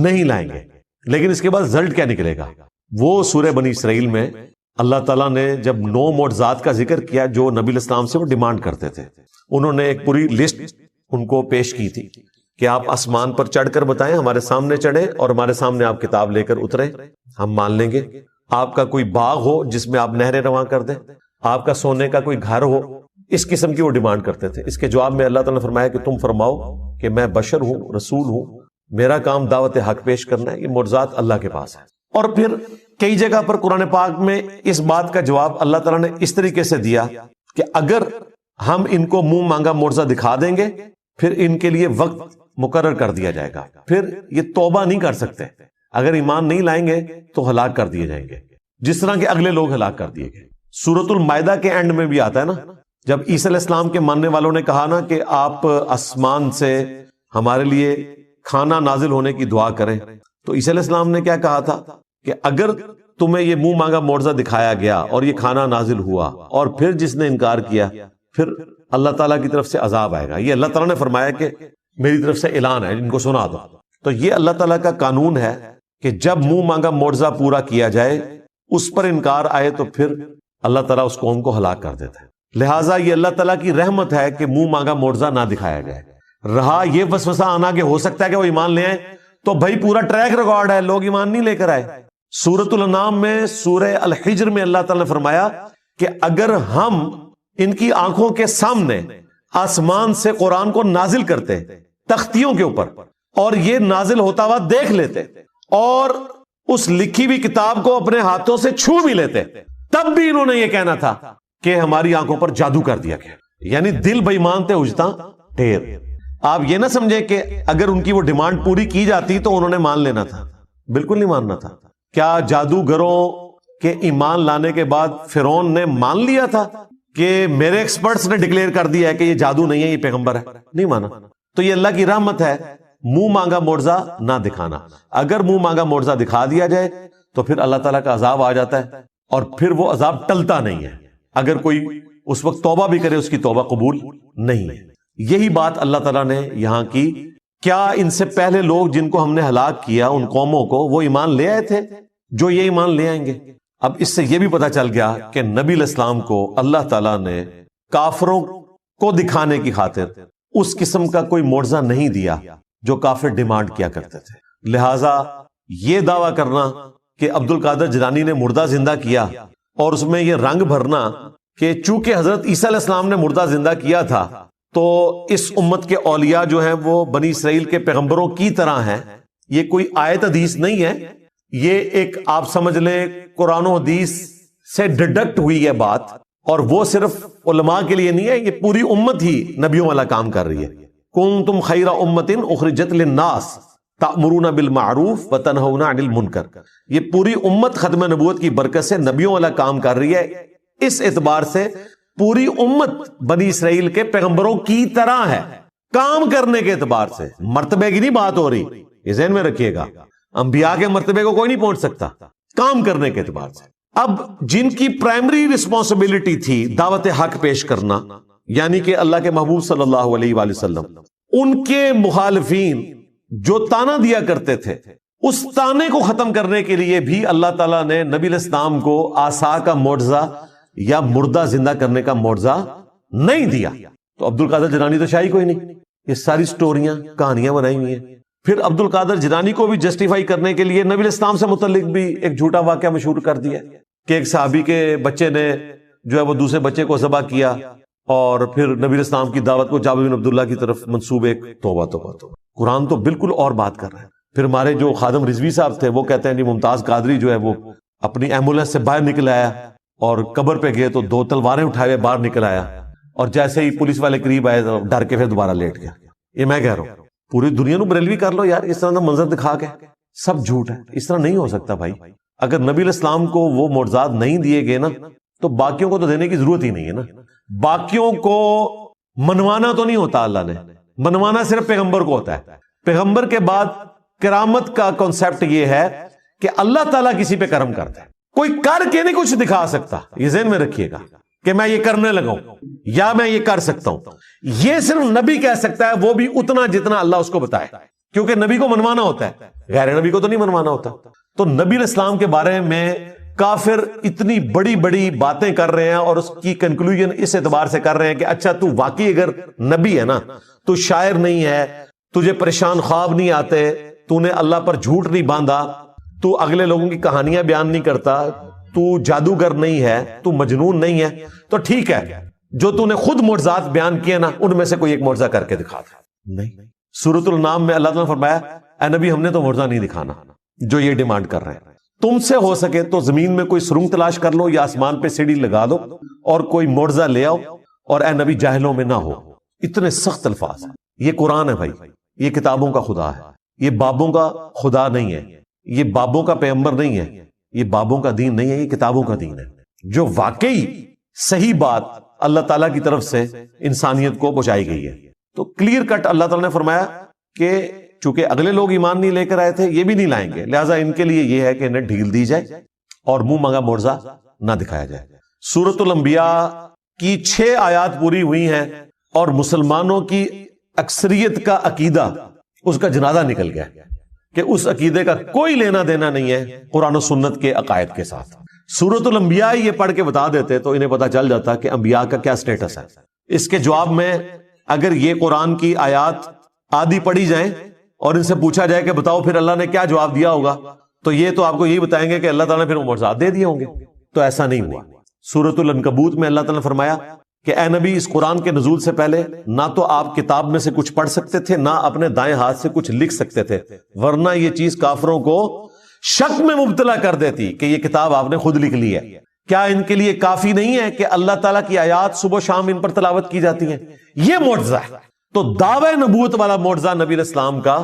نہیں لائیں گے۔ لیکن اس کے بعد رزلٹ کیا نکلے گا؟ وہ سورہ بنی اسرائیل میں اللہ تعالیٰ نے جب 9 معجزات کا ذکر کیا جو نبی الاسلام سے وہ ڈیمانڈ کرتے تھے، انہوں نے ایک پوری لسٹ ان کو پیش کی تھی کہ آپ آسمان پر چڑھ کر بتائیں، ہمارے سامنے چڑھے اور ہمارے سامنے آپ کتاب لے کر اترے، ہم مان لیں گے۔ آپ کا کوئی باغ ہو جس میں آپ نہریں رواں کر دیں، آپ کا سونے کا کوئی گھر ہو، اس قسم کی وہ ڈیمانڈ کرتے تھے۔ اس کے جواب میں اللہ تعالیٰ نے فرمایا کہ تم فرماؤ کہ میں بشر ہوں، رسول ہوں، میرا کام دعوت حق پیش کرنا ہے، یہ معجزات اللہ کے پاس ہے۔ اور پھر کئی جگہ پر قرآن پاک میں اس بات کا جواب اللہ تعالیٰ نے اس طریقے سے دیا کہ اگر ہم ان کو منہ مانگا معجزہ دکھا دیں گے پھر ان کے لیے وقت مقرر کر دیا جائے گا، پھر یہ توبہ نہیں کر سکتے، اگر ایمان نہیں لائیں گے تو ہلاک کر دیے جائیں گے، جس طرح کے اگلے لوگ ہلاک کر دیے گئے۔ سورۃ المائدہ کے اینڈ میں بھی آتا ہے نا، جب عیسیٰ علیہ السلام کے ماننے والوں نے کہا نا کہ آپ آسمان سے ہمارے لیے کھانا نازل ہونے کی دعا کریں، تو عیسیٰ علیہ السلام نے کیا کہا تھا کہ اگر تمہیں یہ منہ مانگا معجزہ دکھایا گیا اور یہ کھانا نازل ہوا اور پھر جس نے انکار کیا پھر اللہ تعالیٰ کی طرف سے عذاب آئے گا۔ یہ اللہ تعالیٰ نے فرمایا کہ میری طرف سے اعلان ہے، ان کو سنا دو۔ تو یہ اللہ تعالیٰ کا قانون ہے کہ جب منہ مانگا معجزہ پورا کیا جائے، اس پر انکار آئے تو پھر اللہ تعالیٰ اس قوم کو ہلاک کر دیتا ہے۔ لہٰذا یہ اللہ تعالیٰ کی رحمت ہے کہ منہ مانگا معجزہ نہ دکھایا جائے۔ رہا یہ وسوسہ آنا کہ ہو سکتا ہے کہ وہ ایمان لے آئیں، تو بھائی پورا ٹریک ریکارڈ ہے، لوگ ایمان نہیں لے کر آئے۔ سورۃ الانعام میں، سورہ الحجر میں اللہ تعالیٰ نے فرمایا کہ اگر ہم ان کی آنکھوں کے سامنے آسمان سے قرآن کو نازل کرتے تختیوں کے اوپر اور یہ نازل ہوتا ہوا دیکھ لیتے اور اس لکھی ہوئی کتاب کو اپنے ہاتھوں سے چھو بھی لیتے، تب بھی انہوں نے یہ کہنا تھا کہ ہماری آنکھوں پر جادو کر دیا گیا، یعنی دل بے ایمان تھے اجتا ٹھیر۔ آپ یہ نہ سمجھے کہ اگر ان کی وہ ڈیمانڈ پوری کی جاتی تو انہوں نے مان لینا تھا، بالکل نہیں ماننا تھا۔ کیا جادوگروں کے ایمان لانے کے بعد فرعون نے مان لیا تھا کہ میرے ایکسپرٹس نے ڈکلیئر کر دیا ہے کہ یہ جادو نہیں ہے، یہ پیغمبر ہے؟ نہیں مانا۔ تو یہ اللہ کی رحمت ہے، منہ مانگا معجزہ نہ دکھانا۔ اگر منہ مانگا معجزہ دکھا دیا جائے تو پھر اللہ تعالیٰ کا عذاب آ جاتا ہے اور پھر وہ عذاب ٹلتا نہیں ہے۔ اگر کوئی اس وقت توبہ بھی کرے اس کی توبہ قبول نہیں ہے۔ یہی بات اللہ تعالیٰ نے یہاں کی۔ کیا ان سے پہلے لوگ جن کو ہم نے ہلاک کیا، ان قوموں کو، وہ ایمان لے آئے تھے جو یہ ایمان لے آئیں گے؟ اب اس سے یہ بھی پتا چل گیا کہ نبی علیہ السلام کو اللہ تعالیٰ نے کافروں کو دکھانے کی خاطر اس قسم کا کوئی معجزہ نہیں دیا جو کافر ڈیمانڈ کیا کرتے تھے۔ لہٰذا یہ دعویٰ کرنا کہ عبد القادر جیلانی نے مردہ زندہ کیا اور اس میں یہ رنگ بھرنا کہ چونکہ حضرت عیسیٰ علیہ السلام نے مردہ زندہ کیا تھا تو اس امت کے اولیاء جو ہیں وہ بنی اسرائیل کے پیغمبروں کی طرح ہیں، یہ کوئی آیت حدیث نہیں ہے، یہ ایک آپ سمجھ لیں قرآن و حدیث سے ڈڈکٹ ہوئی ہے بات، اور وہ صرف علماء کے لیے نہیں ہے، یہ پوری امت ہی نبیوں والا کام کر رہی ہے. کنتم خیر امت اخرجت للناس تأمرون بالمعروف وتنہون عن المنکر. یہ پوری امت ختم نبوت کی برکت سے نبیوں والا کام کر رہی ہے. اس اعتبار سے پوری امت بنی اسرائیل کے پیغمبروں کی طرح ہے کام کرنے کے اعتبار سے. مرتبے کی نہیں بات ہو رہی، یہ ذہن میں رکھیے گا. انبیاء کے مرتبے کو کوئی نہیں پہنچ سکتا کام کرنے کے اعتبار سے. اب جن کی پرائمری رسپانسبلٹی تھی دعوت حق پیش کرنا، یعنی کہ اللہ کے محبوب صلی اللہ علیہ وآلہ وسلم، ان کے مخالفین جو تانا دیا کرتے تھے، اس تانے کو ختم کرنے کے لیے بھی اللہ تعالیٰ نے نبی علیہ السلام کو عصا کا معجزہ یا مردہ زندہ کرنے کا معجزہ نہیں دیا. تو عبد القادر جیلانی تو شاہی کوئی نہیں، یہ ساری سٹوریاں کہانیاں بنائی ہوئی ہیں. پھر عبد القادر جیلانی کو بھی جسٹیفائی کرنے کے لیے نبی علیہ السلام سے متعلق بھی ایک جھوٹا واقعہ مشہور کر دیا کہ ایک صحابی کے بچے نے جو ہے وہ دوسرے بچے کو ذبح کیا، اور پھر نبی علیہ السلام کی دعوت کو جابر بن عبداللہ کی طرف منسوب. ایک توبہ توبہ توبہ. قرآن تو بالکل اور بات کر رہا ہے. پھر ہمارے جو خادم رضوی صاحب تھے وہ کہتے ہیں جی ممتاز قادری جو ہے وہ اپنی ایمبولینس سے باہر نکل آیا اور قبر پہ گئے تو 2 تلواریں اٹھائے باہر نکل آیا، اور جیسے ہی پولیس والے قریب آئے تو ڈر کے پھر دوبارہ لیٹ گیا. یہ میں کہہ رہا ہوں پوری دنیا نو بریلوی کر لو یار، اس طرح کا منظر دکھا کے. سب جھوٹ ہے، اس طرح نہیں ہو سکتا بھائی. اگر نبی علیہ السلام کو وہ معجزات نہیں دیے گئے نا تو باقیوں کو تو دینے کی ضرورت ہی نہیں ہے نا. باقیوں کو منوانا تو نہیں ہوتا، اللہ نے منوانا صرف پیغمبر کو ہوتا ہے. پیغمبر کے بعد کرامت کا کنسپٹ یہ ہے کہ اللہ تعالیٰ کسی پہ کرم کرتا ہے. کوئی کر کے نہیں کچھ دکھا سکتا، یہ ذہن میں رکھیے گا کہ میں یہ کرنے لگا ہوں یا میں یہ کر سکتا ہوں. یہ صرف نبی کہہ سکتا ہے، وہ بھی اتنا جتنا اللہ اس کو بتائے، کیونکہ نبی کو منوانا ہوتا ہے، غیر نبی کو تو نہیں منوانا ہوتا. تو نبی علیہ السلام کے بارے میں کافر اتنی بڑی بڑی باتیں کر رہے ہیں اور اس کی کنکلوژن اس اعتبار سے کر رہے ہیں کہ اچھا تو واقعی اگر نبی ہے نا، تو شاعر نہیں ہے، تجھے پریشان خواب نہیں آتے، تو نے اللہ پر جھوٹ نہیں باندھا، تو اگلے لوگوں کی کہانیاں بیان نہیں کرتا، تو جادوگر نہیں ہے، تو مجنون نہیں ہے، تو ٹھیک ہے جو تو نے خود معجزات بیان کیے نا ان میں سے کوئی ایک معجزہ کر کے دکھا تھا. نہیں. سورۃ الانعام میں اللہ تعالیٰ نے فرمایا اے نبی ہم نے تو معجزہ نہیں دکھانا جو یہ ڈیمانڈ کر رہے ہیں. تم سے ہو سکے تو زمین میں کوئی سرنگ تلاش کر لو یا آسمان پہ سیڑھی لگا دو اور کوئی معجزہ لے آؤ، اور اے نبی جاہلوں میں نہ ہو. اتنے سخت الفاظ. یہ قرآن ہے بھائی، یہ کتابوں کا خدا ہے، یہ بابوں کا خدا نہیں ہے، یہ بابوں کا پیغمبر نہیں ہے، یہ بابوں کا دین نہیں ہے، یہ کتابوں کا دین ہے جو واقعی صحیح بات اللہ تعالیٰ کی طرف سے انسانیت کو پہنچائی گئی ہے. تو کلیئر کٹ اللہ تعالیٰ نے فرمایا کہ چونکہ اگلے لوگ ایمان نہیں لے کر آئے تھے، یہ بھی نہیں لائیں گے، لہٰذا ان کے لیے یہ ہے کہ انہیں ڈھیل دی جائے اور منہ مانگا معجزہ نہ دکھایا جائے. سورۃ الانبیاء کی 6 آیات پوری ہوئی ہیں اور مسلمانوں کی اکثریت کا عقیدہ اس کا جنازہ نکل گیا کہ اس عقیدے کا کوئی لینا دینا نہیں ہے قرآن و سنت کے عقائد کے ساتھ. سورۃ الانبیاء یہ پڑھ کے بتا دیتے تو انہیں پتا چل جاتا کہ انبیاء کا کیا سٹیٹس ہے. اس کے جواب میں اگر یہ قرآن کی آیات آدھی پڑھی جائیں اور ان سے پوچھا جائے کہ بتاؤ پھر اللہ نے کیا جواب دیا ہوگا، تو یہ تو آپ کو یہی بتائیں گے کہ اللہ تعالیٰ نے پھر معجزات دے دیے ہوں گے. تو ایسا نہیں ہوا. سورۃ العنکبوت میں اللہ تعالیٰ نے فرمایا کہ اے نبی اس قرآن کے نزول سے پہلے نہ تو آپ کتاب میں سے کچھ پڑھ سکتے تھے، نہ اپنے دائیں ہاتھ سے کچھ لکھ سکتے تھے، ورنہ یہ چیز کافروں کو شک میں مبتلا کر دیتی کہ یہ کتاب آپ نے خود لکھ لی ہے. کیا ان کے لیے کافی نہیں ہے کہ اللہ تعالیٰ کی آیات صبح و شام ان پر تلاوت کی جاتی ہیں؟ یہ معجزہ ہے. تو دعوی نبوت والا معجزہ نبی علیہ السلام کا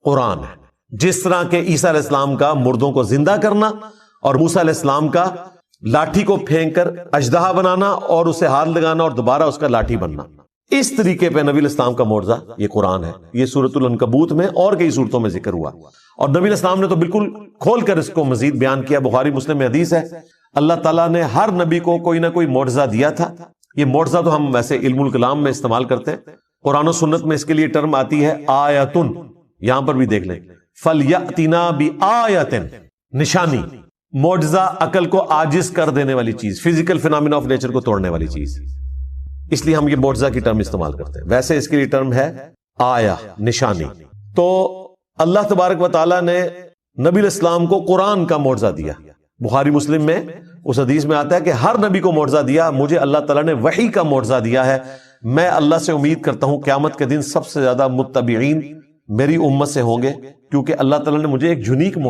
قرآن ہے، جس طرح کہ عیسیٰ علیہ السلام کا مردوں کو زندہ کرنا اور موسیٰ علیہ السلام کا لاٹھی کو پھینک کر اژدہا بنانا اور اسے ہاتھ لگانا اور دوبارہ اس کا لاٹھی بننا. اس طریقے پہ نبی علیہ السلام کا معجزہ یہ قرآن ہے. یہ سورۃ العنکبوت میں اور کئی صورتوں میں ذکر ہوا، اور نبی علیہ السلام نے تو بالکل کھول کر اس کو مزید بیان کیا. بخاری مسلم میں حدیث ہے اللہ تعالیٰ نے ہر نبی کو کوئی نہ کوئی معجزہ دیا تھا. یہ معجزہ تو ہم ویسے علم الکلام میں استعمال کرتے ہیں، قرآن و سنت میں اس کے لیے ٹرم آتی ہے آیتن. یہاں پر بھی دیکھ لیں فَلْيَأْتِنَا بِآیَةٍ، نشانی، معجزہ عقل کو عاجز کر دینے والی چیز، فزیکل فینامنا آف نیچر کو توڑنے والی چیز، اس لیے ہم یہ معجزہ کی ٹرم استعمال کرتے ہیں. ویسے اس کے لیے ٹرم ہے آیا، نشانی. تو اللہ تبارک و تعالیٰ نے نبی علیہ السلام کو قرآن کا معجزہ دیا. بخاری مسلم میں اس حدیث میں آتا ہے کہ ہر نبی کو معجزہ دیا، مجھے اللہ تعالیٰ نے وحی کا معجزہ دیا ہے. میں اللہ سے امید کرتا ہوں قیامت کے دن سب سے زیادہ متبعین میری امت سے ہوں گے، کیونکہ اللہ تعالیٰ نے مجھے ایک یونیک